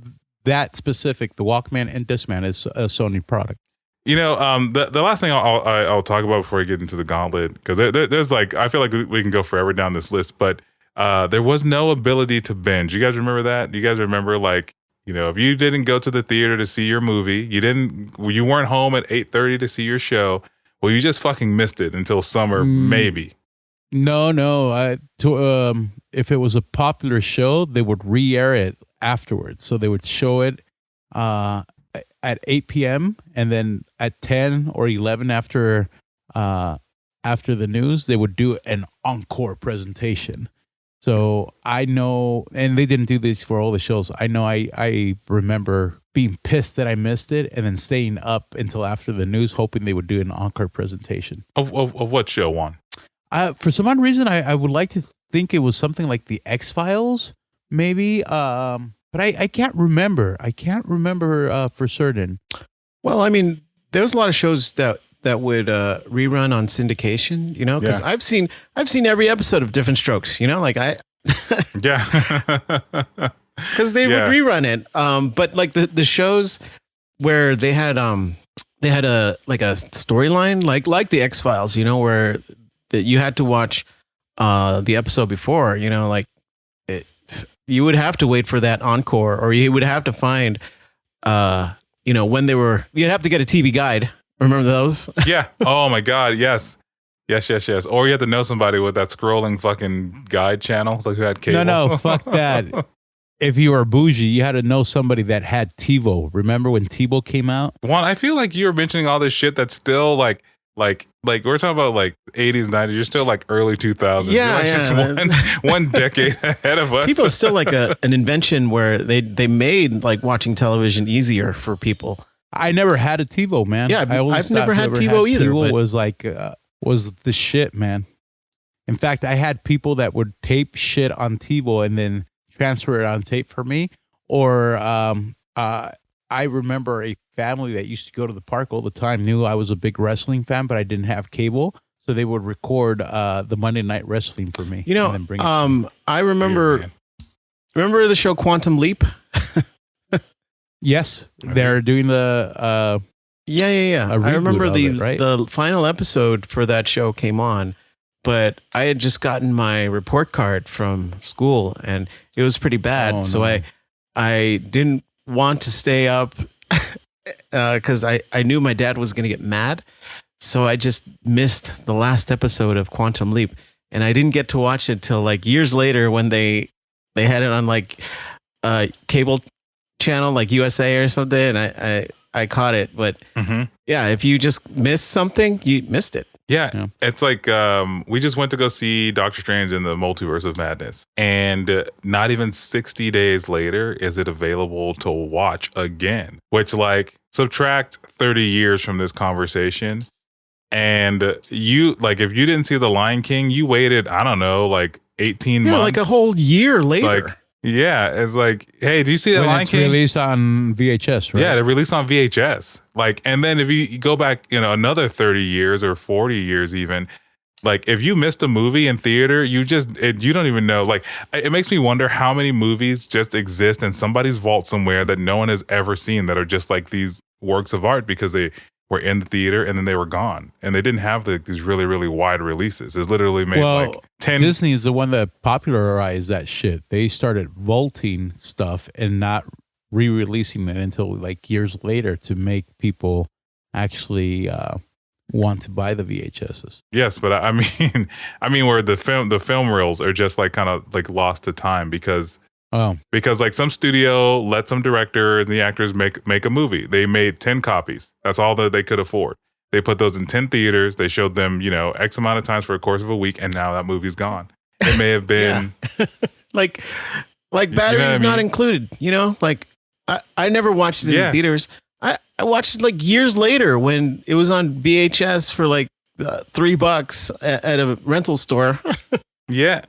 that specific, the Walkman and Discman is a Sony product.
The last thing I'll talk about before I get into the gauntlet, because there's like, I feel like we can go forever down this list, but there was no ability to binge. You guys remember that? You guys remember like, if you didn't go to the theater to see your movie, you weren't home at 8:30 to see your show, well, you just fucking missed it until summer, maybe.
No. If it was a popular show, they would re-air it afterwards. So they would show it at 8 p.m. and then at 10 or 11 after the news, they would do an encore presentation. So I know, and they didn't do this for all the shows. I know I remember being pissed that I missed it and then staying up until after the news, hoping they would do an encore presentation.
Of what show, Juan?
For some odd reason, I would like to think it was something like the X-Files, maybe. But I can't remember. I can't remember for certain.
Well, I mean, there's a lot of shows that would rerun on syndication, because I've seen every episode of Different Strokes, like I
yeah,
because they would rerun it. But like the shows where they had a storyline like the X-Files, where that you had to watch the episode before, you would have to wait for that encore, or you would have to find when you'd have to get a TV guide. Remember those?
Yeah. Oh my God. Yes. Or you have to know somebody with that scrolling fucking guide channel, like who had cable.
No, fuck that. If you were bougie, you had to know somebody that had TiVo. Remember when TiVo came out?
Juan, I feel like you're mentioning all this shit that's still like we're talking about like 80s, 90s. You're still like early 2000s.
Yeah,
you're like just one decade ahead of us.
TiVo's still like an invention where they made like watching television easier for people.
I never had a TiVo, man.
Yeah, I've never had TiVo either.
TiVo was the shit, man. In fact, I had people that would tape shit on TiVo and then transfer it on tape for me. Or I remember a family that used to go to the park all the time, knew I was a big wrestling fan, but I didn't have cable. So they would record the Monday Night Wrestling for me. And then bring it
I remember the show Quantum Leap?
Yes, they're doing the
yeah. I remember the final episode for that show came on, but I had just gotten my report card from school and it was pretty bad. I didn't want to stay up because I knew my dad was going to get mad. So I just missed the last episode of Quantum Leap, and I didn't get to watch it till like years later when they had it on like cable channel like USA or something, and I caught it. But yeah, if you just missed something, you missed it.
Yeah. It's like we just went to go see Doctor Strange in the Multiverse of Madness, and not even 60 days later is it available to watch again, which like subtract 30 years from this conversation. And you like, if you didn't see The Lion King, you waited, I don't know, like 18 months.
Like a whole year later.
Like, yeah, it's like, hey, do you see that Lion King?
It's released on VHS, right?
Yeah, they released on VHS. Like, and then if you go back, another 30 years or 40 years even, like if you missed a movie in theater, you don't even know. Like, it makes me wonder how many movies just exist in somebody's vault somewhere that no one has ever seen that are just like these works of art because they were in the theater and then they were gone and they didn't have these really, really wide releases. It's literally made like 10.
Disney is the one that popularized that shit. They started vaulting stuff and not re-releasing it until like years later to make people actually want to buy the VHSs.
Yes, but I mean, where the film reels are just like kind of like lost to time because like some studio let some director and the actors make a movie. They made 10 copies. That's all that they could afford. They put those in 10 theaters. They showed them, X amount of times for a course of a week, and now that movie's gone. It may have been
like batteries not included. Like I never watched it in theaters. I watched it like years later when it was on VHS for like $3 at a rental store.
Yeah.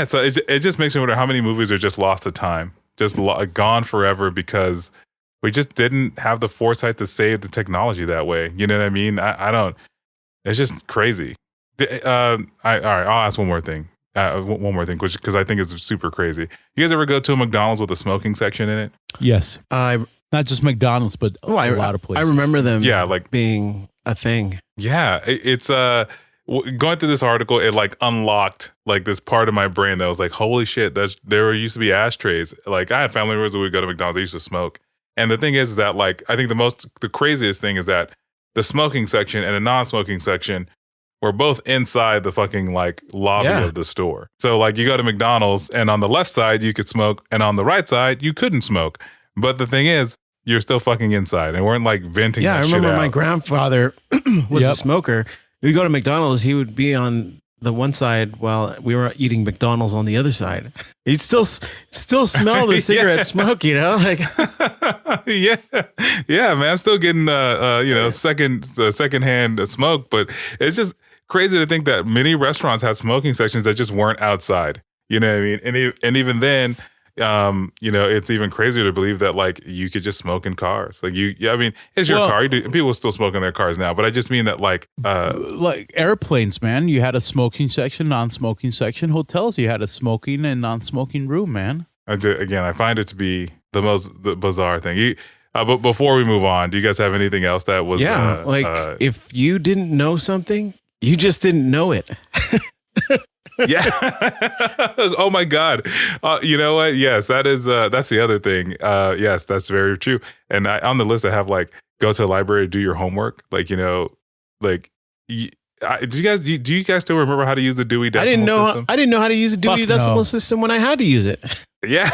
So it just makes me wonder how many movies are just lost to time, just gone forever because we just didn't have the foresight to save the technology that way. You know what I mean? I don't. It's just crazy. All right. I'll ask one more thing. Because I think it's super crazy. You guys ever go to a McDonald's with a smoking section in it?
Yes. Not just McDonald's, but a lot of places.
I remember them.
Yeah, like
being a thing.
Yeah, it's going through this article, it like unlocked like this part of my brain that was like, holy shit, there used to be ashtrays. Like I had family members who would go to McDonald's, they used to smoke. And the thing is that like I think the craziest thing is that the smoking section and the non-smoking section were both inside the fucking like lobby of the store. So like you go to McDonald's and on the left side you could smoke and on the right side you couldn't smoke. But the thing is, you're still fucking inside and weren't like venting that shit out. Yeah, I remember
my grandfather was a smoker. We go to McDonald's, he would be on the one side while we were eating McDonald's on the other side. He'd still smell the cigarette smoke, like
yeah, man. I'm still getting secondhand smoke, but it's just crazy to think that many restaurants had smoking sections that just weren't outside. You know what I mean? And even then, it's even crazier to believe that like you could just smoke in cars. Like it's your car. People still smoke in their cars now, but I just mean that like
airplanes, man. You had a smoking section, non-smoking section. Hotels, you had a smoking and non-smoking room, man.
I find it to be the bizarre thing. But before we move on, do you guys have anything else that was?
If you didn't know something, you just didn't know it.
Yeah. Oh my God. You know what? Yes, that's the other thing. Yes, that's very true. And on the list I have like go to a library, do your homework. Like, do you guys still remember how to use the Dewey Decimal System?
I didn't know how to use the Dewey Decimal System when I had to use it.
Yeah.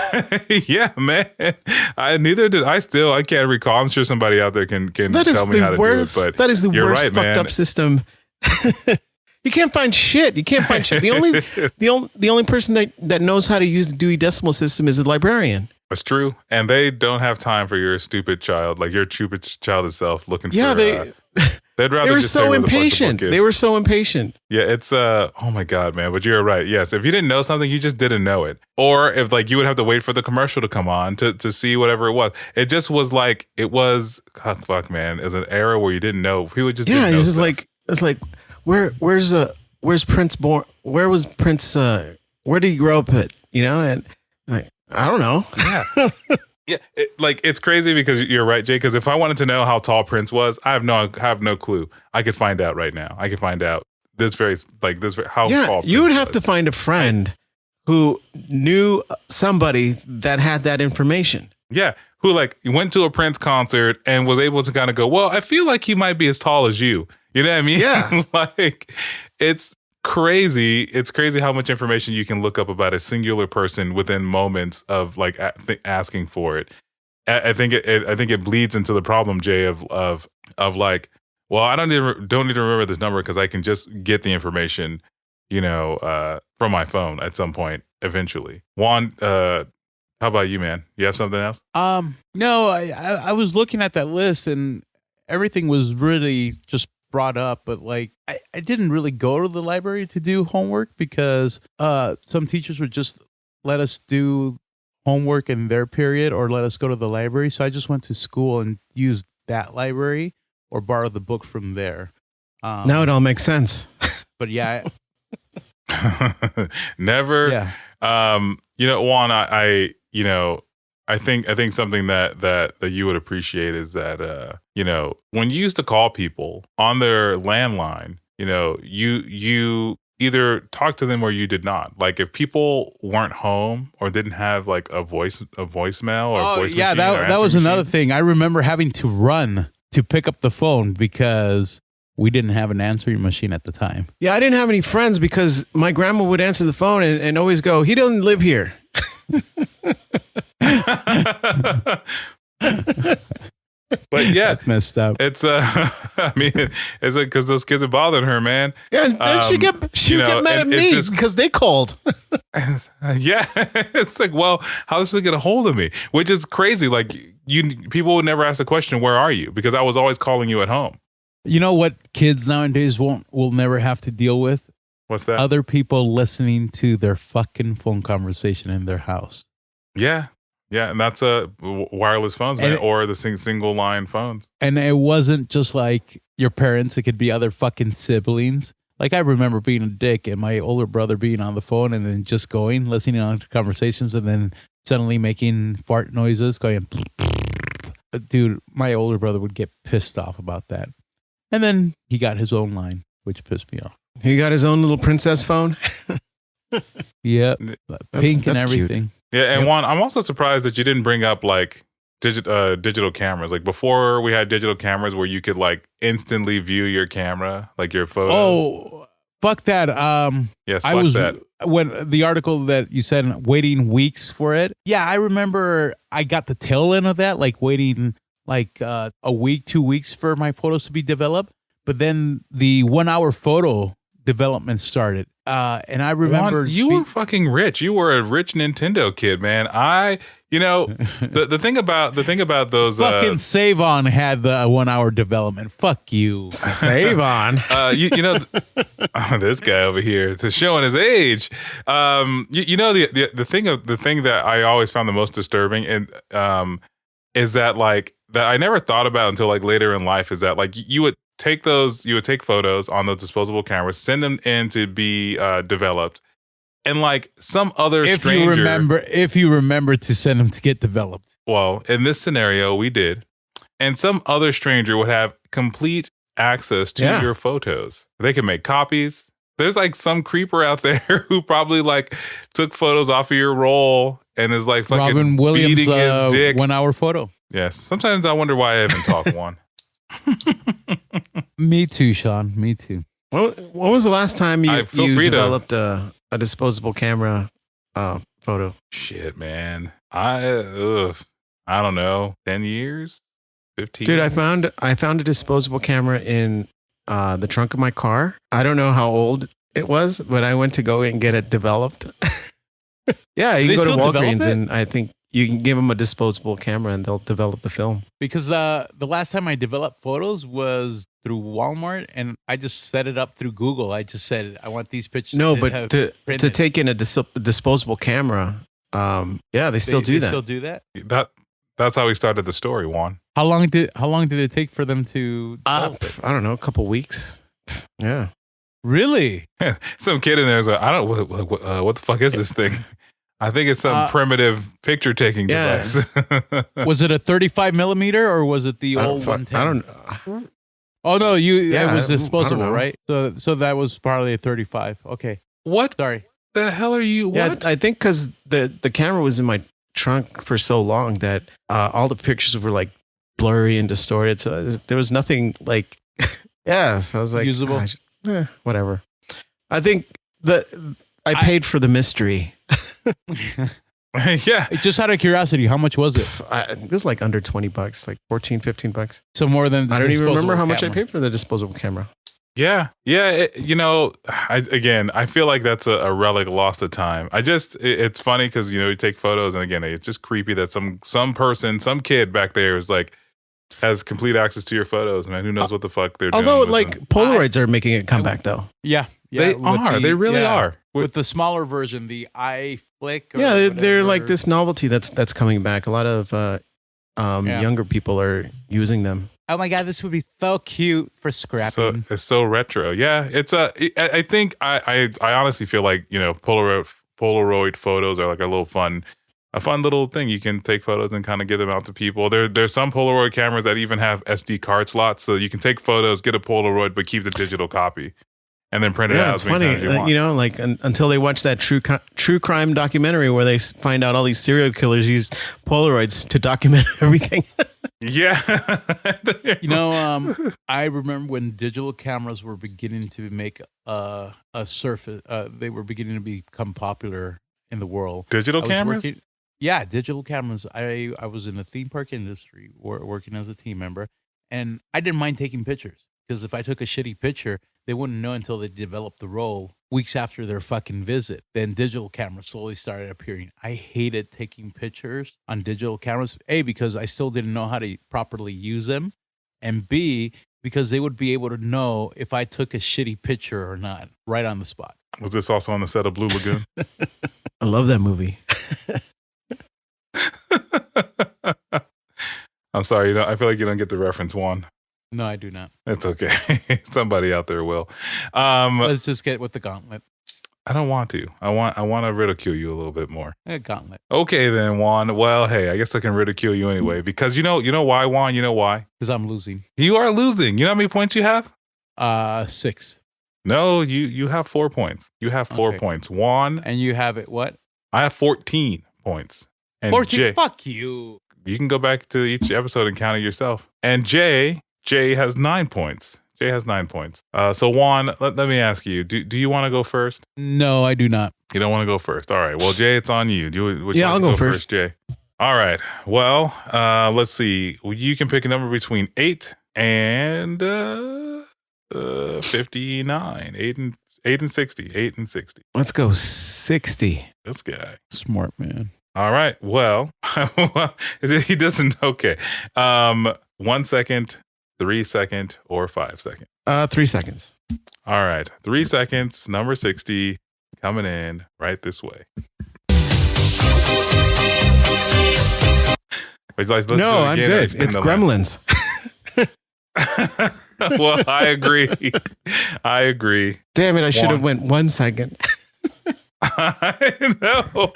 Yeah, man. Neither did I still. I can't recall. I'm sure somebody out there can tell me how to do it. But
that is the worst fucked up system. You can't find shit. The only person that knows how to use the Dewey Decimal System is a librarian.
That's true. And they don't have time for your stupid child, like your stupid child itself looking for...
they'd
rather
they were
just
so impatient. They were so impatient.
Yeah, it's oh my God, man. But you're right. Yes, if you didn't know something, you just didn't know it. Or if like you would have to wait for the commercial to come on to see whatever it was. It just was like, it was, fuck, man. It was an era where you didn't know. People just didn't know. Yeah, it was just like, it's like, where's Prince born? Where was Prince? Where did he grow up at? And like, I don't know. Yeah. Yeah. It's crazy because you're right, Jay. Because if I wanted to know how tall Prince was, I have no clue. I could find out right now. I could find out how tall.
You would have to find a friend who knew somebody that had that information.
Yeah. Who like went to a Prince concert and was able to kind of go, well, I feel like he might be as tall as you. You know what I mean?
Yeah.
Like it's crazy. It's crazy how much information you can look up about a singular person within moments of like asking for it. I think it bleeds into the problem, Jay, of like, well, I don't need to remember this number because I can just get the information, from my phone at some point eventually. Juan, how about you, man? You have something else?
No, I was looking at that list and everything was really just brought up, but like I didn't really go to the library to do homework because some teachers would just let us do homework in their period or let us go to the library. So I just went to school and used that library or borrowed the book from there.
Now it all makes sense.
But yeah.
Never. Yeah. Juan, I think something that you would appreciate is that when you used to call people on their landline, you either talk to them or you did not. Like if people weren't home or didn't have like a voicemail or voice
yeah,
machine or
that was
answering
another
machine.
thing. I remember having to run to pick up the phone because we didn't have an answering machine at the time.
Yeah, I didn't have any friends because my grandma would answer the phone and always go, "He doesn't live here."
But yeah,
That's messed up.
it's I mean, it's because those kids are bothering her, man.
Yeah, and then she get mad at
and it's
me
just-
because they called.
Yeah, it's like, well, how is she get a hold of me? Which is crazy. Like people would never ask the question, "Where are you?" Because I was always calling you at home.
You know what kids nowadays will never have to deal with?
What's that?
Other people listening to their fucking phone conversation in their house.
Yeah, and that's wireless phones, man, or the single line phones.
And it wasn't just like your parents; it could be other fucking siblings. Like I remember being a dick and my older brother being on the phone and then just listening on to conversations, and then suddenly making fart noises, going. Dude, my older brother would get pissed off about that. And then he got his own line, which pissed me off.
He got his own little princess phone.
Yep. Pink and
that's cute.
everything.
Yeah, and
Yep.
Juan, I'm also surprised that you didn't bring up like digital cameras. Like before, we had digital cameras where you could like instantly view your camera, like your photos.
Oh, fuck that.
Yes,
I
fuck
was
that.
when the article that you said waiting weeks for it. Yeah, I remember I got the tail end of that, like waiting like a week, 2 weeks for my photos to be developed. But then the 1 hour photo development started. And I remember
Juan, you were fucking rich. You were a rich Nintendo kid, man. The thing about those
fucking Save On had the 1 hour development. Fuck you.
Save on.
This guy over here to showing his age. The thing that I always found the most disturbing and is that like that I never thought about until like later in life is that like you would take photos on those disposable cameras, send them in to be developed, and like some other stranger.
If you remember to send them to get developed.
Well, in this scenario, we did, and some other stranger would have complete access to your photos. They can make copies. There's like some creeper out there who probably like took photos off of your roll and is like fucking
Robin Williams
beating his dick.
1 hour photo.
Yes. Sometimes I wonder why I even talk one.
Me too, Sean. Me too.
When was the last time you
feel free to-
developed a disposable camera photo?
Shit, man. I don't know. 10 years? 15
Dude,
years?
I found a disposable camera in the trunk of my car. I don't know how old it was, but I went to go and get it developed. Yeah, you
They
can go to
still develop
Walgreens
it?
and I think you can give them a disposable camera and they'll develop the film.
Because the last time I developed photos was through Walmart, and I just set it up through Google. I just said I want these pictures.
No,
to
but
have
to
printed.
take in a disposable camera, they still do that.
Still do that.
That's how we started the story, Juan.
How long did it take for them to develop it?
I don't know, a couple weeks. Yeah.
Really?
Some kid in there is like, I don't what the fuck is this thing? I think it's some primitive picture taking
Yeah.
device.
Was it a 35 millimeter or was it the
I
old
don't,
110?
I don't.
Oh no,
Yeah,
it was
I don't
disposable,
know.
right? So that was probably a 35. Okay,
What
sorry.
the hell are you?
Yeah,
What?
I think because the camera was in my trunk for so long that all the pictures were like blurry and distorted. So there was nothing like, yeah. So I was like,
Usable?
Whatever. I think I paid for the mystery.
Yeah.
Just out of curiosity, how much was it?
It was like under $20, like $14-15.
So more than the
I don't even remember how much I
camera.
paid for the disposable camera.
Yeah. I feel like that's a relic lost to time. It's funny because, you take photos and again, it's just creepy that some person, some kid back there is like, has complete access to your photos, man. Who knows what the fuck they're doing.
Although
with
like
them.
Polaroids are making a comeback though.
Yeah,
They are. They really are.
With the smaller version, the iFlick. Or
Yeah, they're like
whatever.
this novelty that's coming back. A lot of younger people are using them.
Oh my god, this would be so cute for scrapping.
It's so retro. Yeah, I think I honestly feel like Polaroid photos are like a fun little thing. You can take photos and kind of give them out to people. There's some Polaroid cameras that even have SD card slots, so you can take photos, get a Polaroid, but keep the digital copy. and then print it out
it's
as many
funny.
times as you want.
You know, like until they watch that true crime documentary where they find out all these serial killers use Polaroids to document everything.
Yeah.
You know, I remember when digital cameras were beginning to make a surface. They were beginning to become popular in the world.
Digital
I was
cameras?
Yeah, digital cameras. I was in the theme park industry working as a team member, and I didn't mind taking pictures because if I took a shitty picture, they wouldn't know until they developed the role weeks after their fucking visit. Then digital cameras slowly started appearing. I hated taking pictures on digital cameras, A, because I still didn't know how to properly use them, and B, because they would be able to know if I took a shitty picture or not right on the spot.
Was this also on the set of Blue Lagoon?
I love that movie.
I'm sorry, I feel like you don't get the reference, Juan.
No, I do not.
It's okay. Somebody out there will.
Let's just get with the gauntlet.
I don't want to. I want to ridicule you a little bit more.
Gauntlet.
Okay then, Juan. Well, hey, I guess I can ridicule you anyway because you know why, Juan? You know why?
Because I'm losing.
You are losing. You know how many points you have?
6.
No, you have 4 points. You have 4
Okay.
points. Juan,
And you have it what?
I have 14 points. And
14.
Jay,
Fuck you.
you can go back to each episode and count it yourself. And Jay has 9 points. Jay has 9 points. So Juan, let me ask you, do you want to go first?
No, I do not.
You don't want to go first. All right. Well, Jay, it's on you. Would you like
I'll
to
go first.
Jay. All right. Well, let's see. You can pick a number between 8 and 59. 8 and 60. 8 and 60.
Let's go 60.
This guy.
Smart man.
All right. Well, he doesn't. Okay. 1 second, 3 second, or 5 second.
3 seconds.
All right. 3 seconds, number 60, coming in right this way. Would you like to listen to
No,
it
I'm
again or
good.
extend
It's
the line?
Gremlins.
Well, I agree. I agree.
Damn it, I should have
One.
went 1 second.
I know.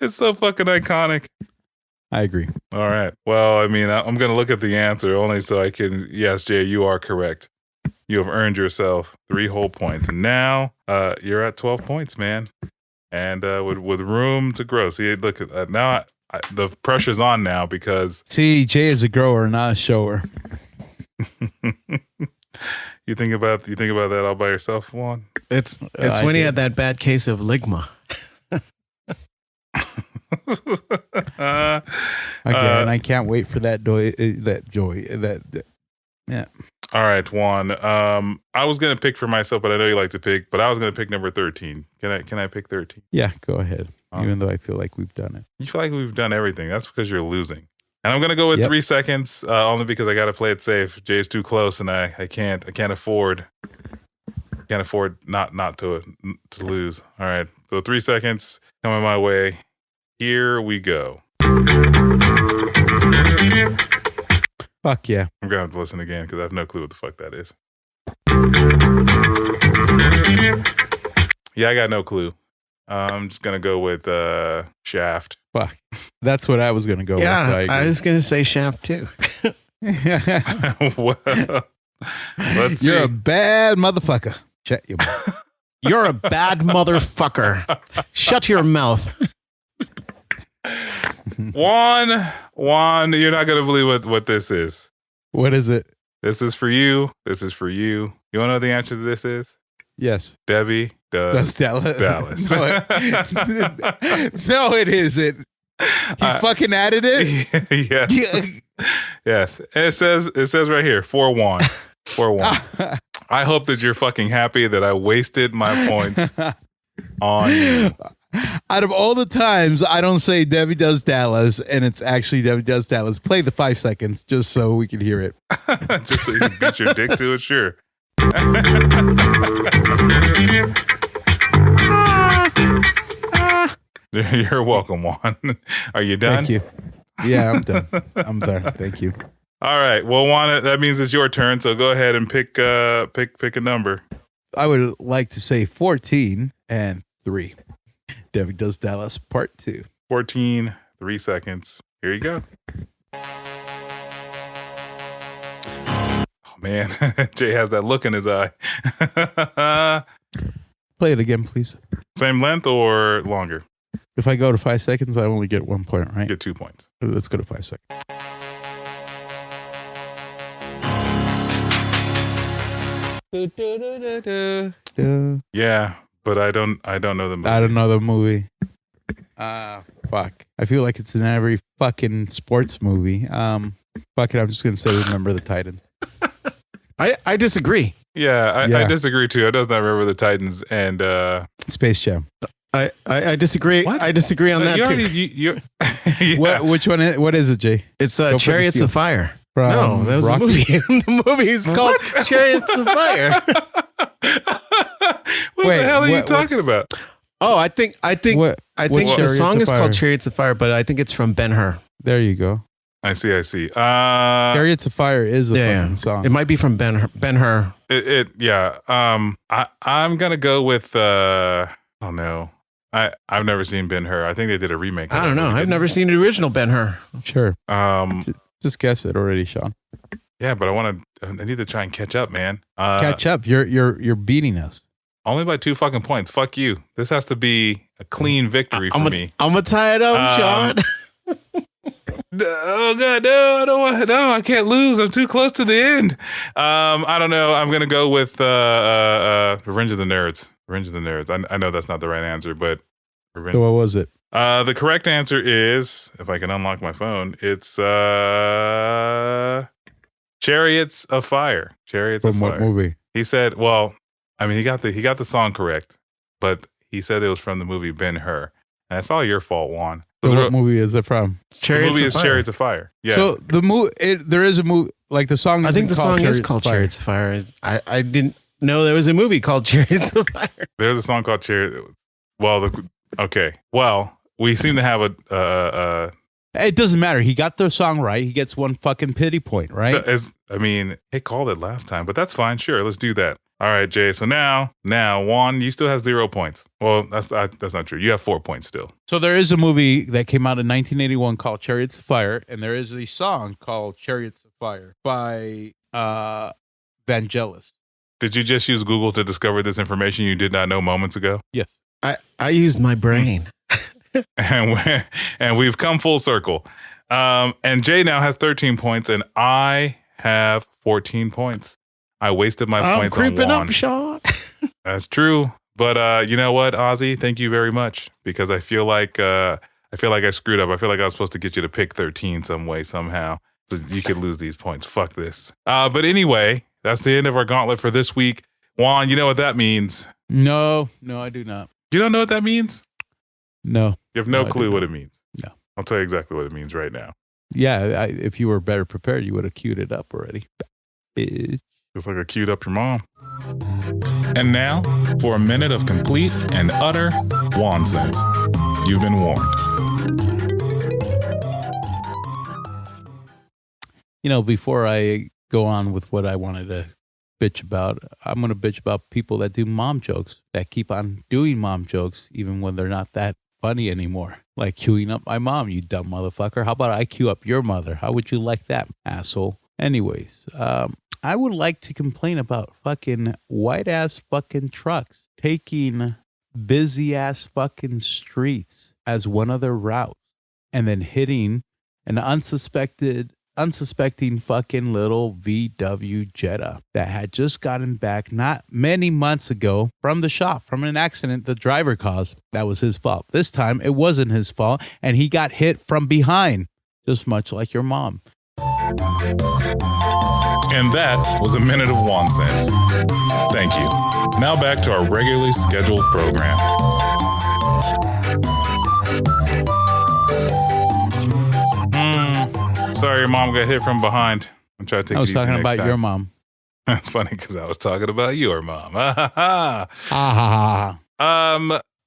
It's so fucking iconic.
I agree.
All right. Well, I mean, I'm going to look at the answer only so I can. Yes, Jay, you are correct. You have earned yourself 3 whole points. And now you're at 12 points, man. And with room to grow. See, look, now the pressure's on now because.
See, Jay is a grower, not a shower.
You think about that all by yourself, Juan?
It's
I
when he
did.
had that bad case of ligma.
Again, I can't wait for that joy. Yeah.
All right, Juan. I was gonna pick for myself, but I know you like to pick. But I was gonna pick number 13. Can I pick 13?
Yeah, go ahead.
Oh.
Even though I feel like we've done it.
You feel like we've done everything. That's because you're losing. And I'm gonna go with
Yep.
3 seconds, only because I gotta play it safe. Jay's too close, and I can't afford not to lose. All right, so 3 seconds coming my way. Here we go.
Fuck yeah.
I'm gonna have to listen again because I have no clue what the fuck that is. Yeah, I got no clue. I'm just gonna go with Shaft.
Fuck. That's what I was going to go
Yeah,
with. So
I was going to say Shaft too.
Well, let's see.
You're a bad motherfucker. Shut your mouth.
You're a bad motherfucker. Shut your mouth.
Juan, you're not gonna believe what this is.
What is it?
This is for you. This is for you. You wanna know what the answer to this is?
Yes.
Debbie
That's
does
Dallas.
Dallas.
No, it isn't. He fucking added it?
Yes. Yes. And it says right here, 4-1. 4-1. I hope that you're fucking happy that I wasted my points on you.
Out of all the times I don't say Debbie does Dallas and it's actually Debbie does Dallas, play the 5 seconds just so we can hear it.
Just so you can beat your dick to it, sure. You're welcome, Juan. Are you done?
Thank you. Yeah, I'm done. I'm done. Thank you.
All right. Well, Juan, that means it's your turn. So go ahead and pick a number.
I would like to say 14 and 3. Debbie Does Dallas Part 2.
14, 3 seconds. Here you go. Oh man. Jay has that look in his eye.
Play it again, please.
Same length or longer?
If I go to 5 seconds, I only get 1 point, right?
Get 2 points.
Let's go to 5 seconds.
Yeah, but I don't know the movie.
I don't know the movie. Fuck. I feel like it's in every fucking sports movie. Fuck it. I'm just gonna say Remember the Titans.
I disagree.
Yeah, I disagree too. I does not remember the Titans and
Space Jam.
I disagree.
What?
I disagree on that
you
too.
Already, yeah.
Which one? What is it, Jay?
It's
for the
Chariots
steal.
of Fire.
From
No, that was
Rocky?
a movie. The movie is called Chariots of Fire.
What the hell are you talking about?
Oh, I think
What-
the
Chariots
song
of
is
Fire?
called Chariots of Fire, but I think it's from Ben-Hur.
There you go.
I see.
Chariots of Fire is a fucking song.
It might be from Ben-Hur.
Yeah. I'm gonna go with I don't know. I've never seen Ben-Hur. I think they did a remake. Of
I don't
that
know.
movie,
I've never seen the original Ben-Hur.
Sure.
Just
Just guess it already, Sean.
yeah, but I need to try and catch up, man.
Catch up. You're beating us.
Only by 2 fucking points. Fuck you. This has to be a clean victory for me.
I'm gonna tie it up, Sean.
Oh god, no! I don't want. No, I can't lose. I'm too close to the end. I don't know. I'm gonna go with Revenge of the Nerds. Revenge of the Nerds. I know that's not the right answer, but
So what was it?
the correct answer is, if I can unlock my phone, it's Chariots of Fire. Chariots of
From
Fire.
what movie?
He said, well, I mean, he got the song correct, but he said it was from the movie Ben-Hur. And that's all your fault, Juan.
So
the,
what movie is it from?
the movie is Chariots of Fire. Yeah.
So the movie, there is a movie, like the song.
I think the
isn't called
song is
Chariots
called
of Fire.
Chariots of Fire. I didn't know there was a movie called Chariots of Fire.
There's a song called Chariots. Well, okay. Well, we seem to have a
It doesn't matter. He got the song right. He gets 1 fucking pity point, right?
he called it last time, but that's fine. Sure, let's do that. All right, Jay. So now, Juan, you still have 0 points. Well, that's not true. You have 4 points still.
So there is a movie that came out in 1981 called Chariots of Fire, and there is a song called Chariots of Fire by Vangelis.
Did you just use Google to discover this information you did not know moments ago?
Yes.
I used my brain.
And we've come full circle. And Jay now has 13 points, and I have 14 points. I wasted my
I'm
points
creeping
on Juan.
up, Sean.
That's true. But you know what, Ozzy? Thank you very much, because I feel like I screwed up. I feel like I was supposed to get you to pick 13 some way, somehow, so you could lose these points. Fuck this. But anyway, that's the end of our gauntlet for this week. Juan, you know what that means?
No, I do not.
You don't know what that means?
No.
You have no
No, I
clue
do
what
not.
it means.
No.
I'll tell you exactly what it means right now.
Yeah, if you were better prepared, you would have queued it up already.
Just like I queued up your mom. And now, for a minute of complete and utter nonsense. You've been warned.
You know, before I go on with what I wanted to bitch about, I'm going to bitch about people that do mom jokes, that keep on doing mom jokes even when they're not that funny anymore. Like queuing up my mom, you dumb motherfucker. How about I queue up your mother? How would you like that, asshole? Anyways, I would like to complain about fucking white ass fucking trucks taking busy ass fucking streets as one of their routes and then hitting an unsuspecting fucking little VW Jetta that had just gotten back not many months ago from the shop from an accident the driver caused. That was his fault. This time it wasn't his fault, and he got hit from behind, just much like your mom.
And that was a minute of nonsense. Thank you. Now back to our regularly scheduled program. Sorry, your mom got hit from behind. I'm trying to take
I
it
was
easy
talking
next
about
time.
your mom.
That's funny because I was talking about your mom.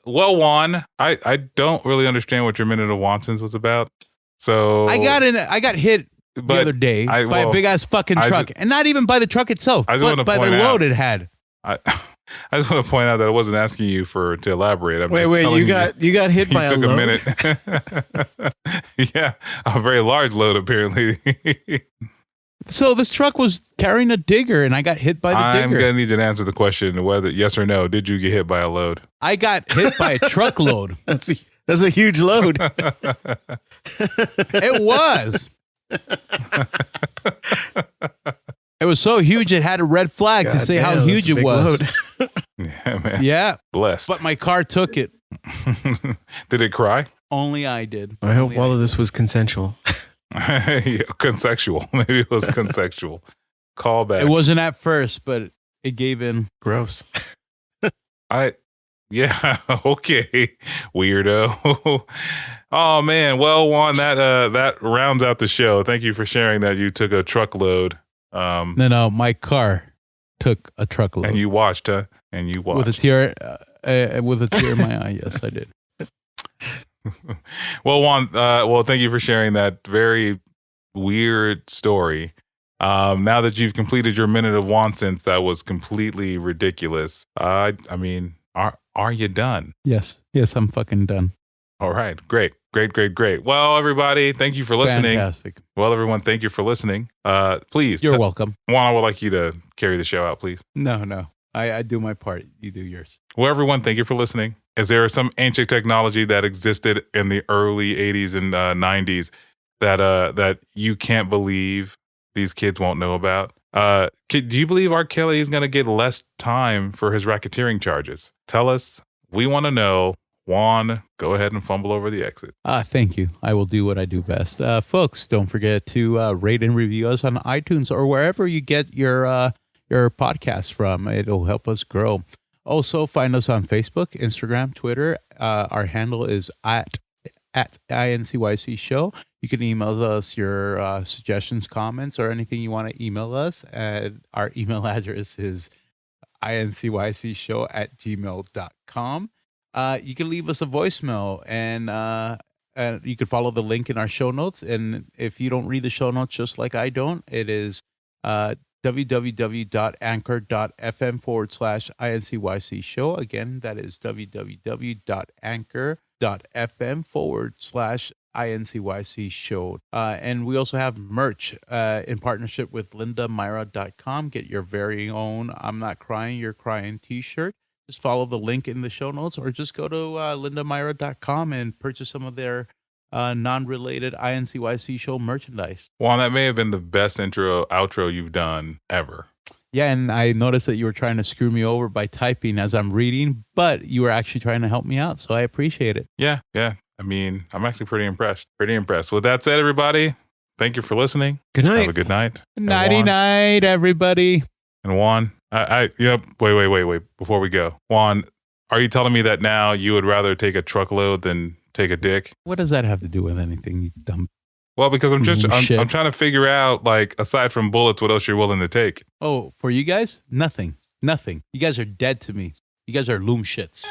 Well, Juan, I don't really understand what your minute of nonsense was about. So
I got hit the other day by a big ass fucking truck, and not even by the truck itself, but by the load it had.
I just want to point out that I wasn't asking you to elaborate. I'm just
Wait,
telling
you got hit by a
took
load?
a minute. Yeah, a very large load apparently.
So this truck was carrying a digger, and I got hit by the
I'm
digger.
gonna need you to answer the question whether yes or no. Did you get hit by a load?
I got hit by a truckload.
That's a huge load.
It was. It was so huge it had a red flag to say how huge it was.
Yeah, man.
Yeah,
Blessed.
but my car took it.
Did it cry?
Only I did.
I hope
Only
all of this was consensual.
Yeah, consensual. Maybe it was consensual. Call back.
It wasn't at first, but it gave in.
Gross.
Yeah, okay, weirdo. Oh man, well, Juan, that rounds out the show. Thank you for sharing that you took a truckload.
No, my car took a truckload.
And you watched, huh? And you watched
with a tear in my eye. Yes, I did.
Well, Juan, thank you for sharing that very weird story. Now that you've completed your minute of nonsense, that was completely ridiculous. I mean, are you done?
Yes, I'm fucking done.
All right, great. Well, everybody, thank you for listening.
Fantastic.
Well, everyone, thank you for listening. Please,
You're welcome.
Juan, I would like you to carry the show out, please.
No, I do my part. You do yours.
Well, everyone, thank you for listening. Is there some ancient technology that existed in the early 80s and 90s that you can't believe these kids won't know about? Do you believe R. Kelly is going to get less time for his racketeering charges? Tell us. We want to know. Juan, go ahead and fumble over the exit.
Thank you. I will do what I do best. Folks, don't forget to rate and review us on iTunes or wherever you get your podcast from. It'll help us grow. Also, find us on Facebook, Instagram, Twitter. Our handle is at INCYCSHOW. You can email us your suggestions, comments, or anything you want to email us. Our email address is INCYCSHOW@gmail.com. You can leave us a voicemail, and you can follow the link in our show notes. And if you don't read the show notes just like I don't, it is www.anchor.fm/INCYCSHOW. Again, that is www.anchor.fm/INCYCSHOW. And we also have merch in partnership with LindaMyra.com. Get your very own I'm Not Crying, You're Crying t-shirt. Just follow the link in the show notes, or just go to LindaMyra.com and purchase some of their non-related INCYC show merchandise.
Juan, that may have been the best outro you've done ever.
Yeah, and I noticed that you were trying to screw me over by typing as I'm reading, but you were actually trying to help me out, so I appreciate it.
Yeah. I mean, I'm actually pretty impressed. With that said, everybody, thank you for listening.
Good night.
Have a good night.
Nighty-night, everybody.
And Juan, wait. Before we go, Juan, are you telling me that now you would rather take a truckload than take a dick?
What does that have to do with anything, you dumb?
Well, because I'm trying to figure out, like, aside from bullets, what else you're willing to take.
Oh, for you guys? Nothing. You guys are dead to me. You guys are loom shits.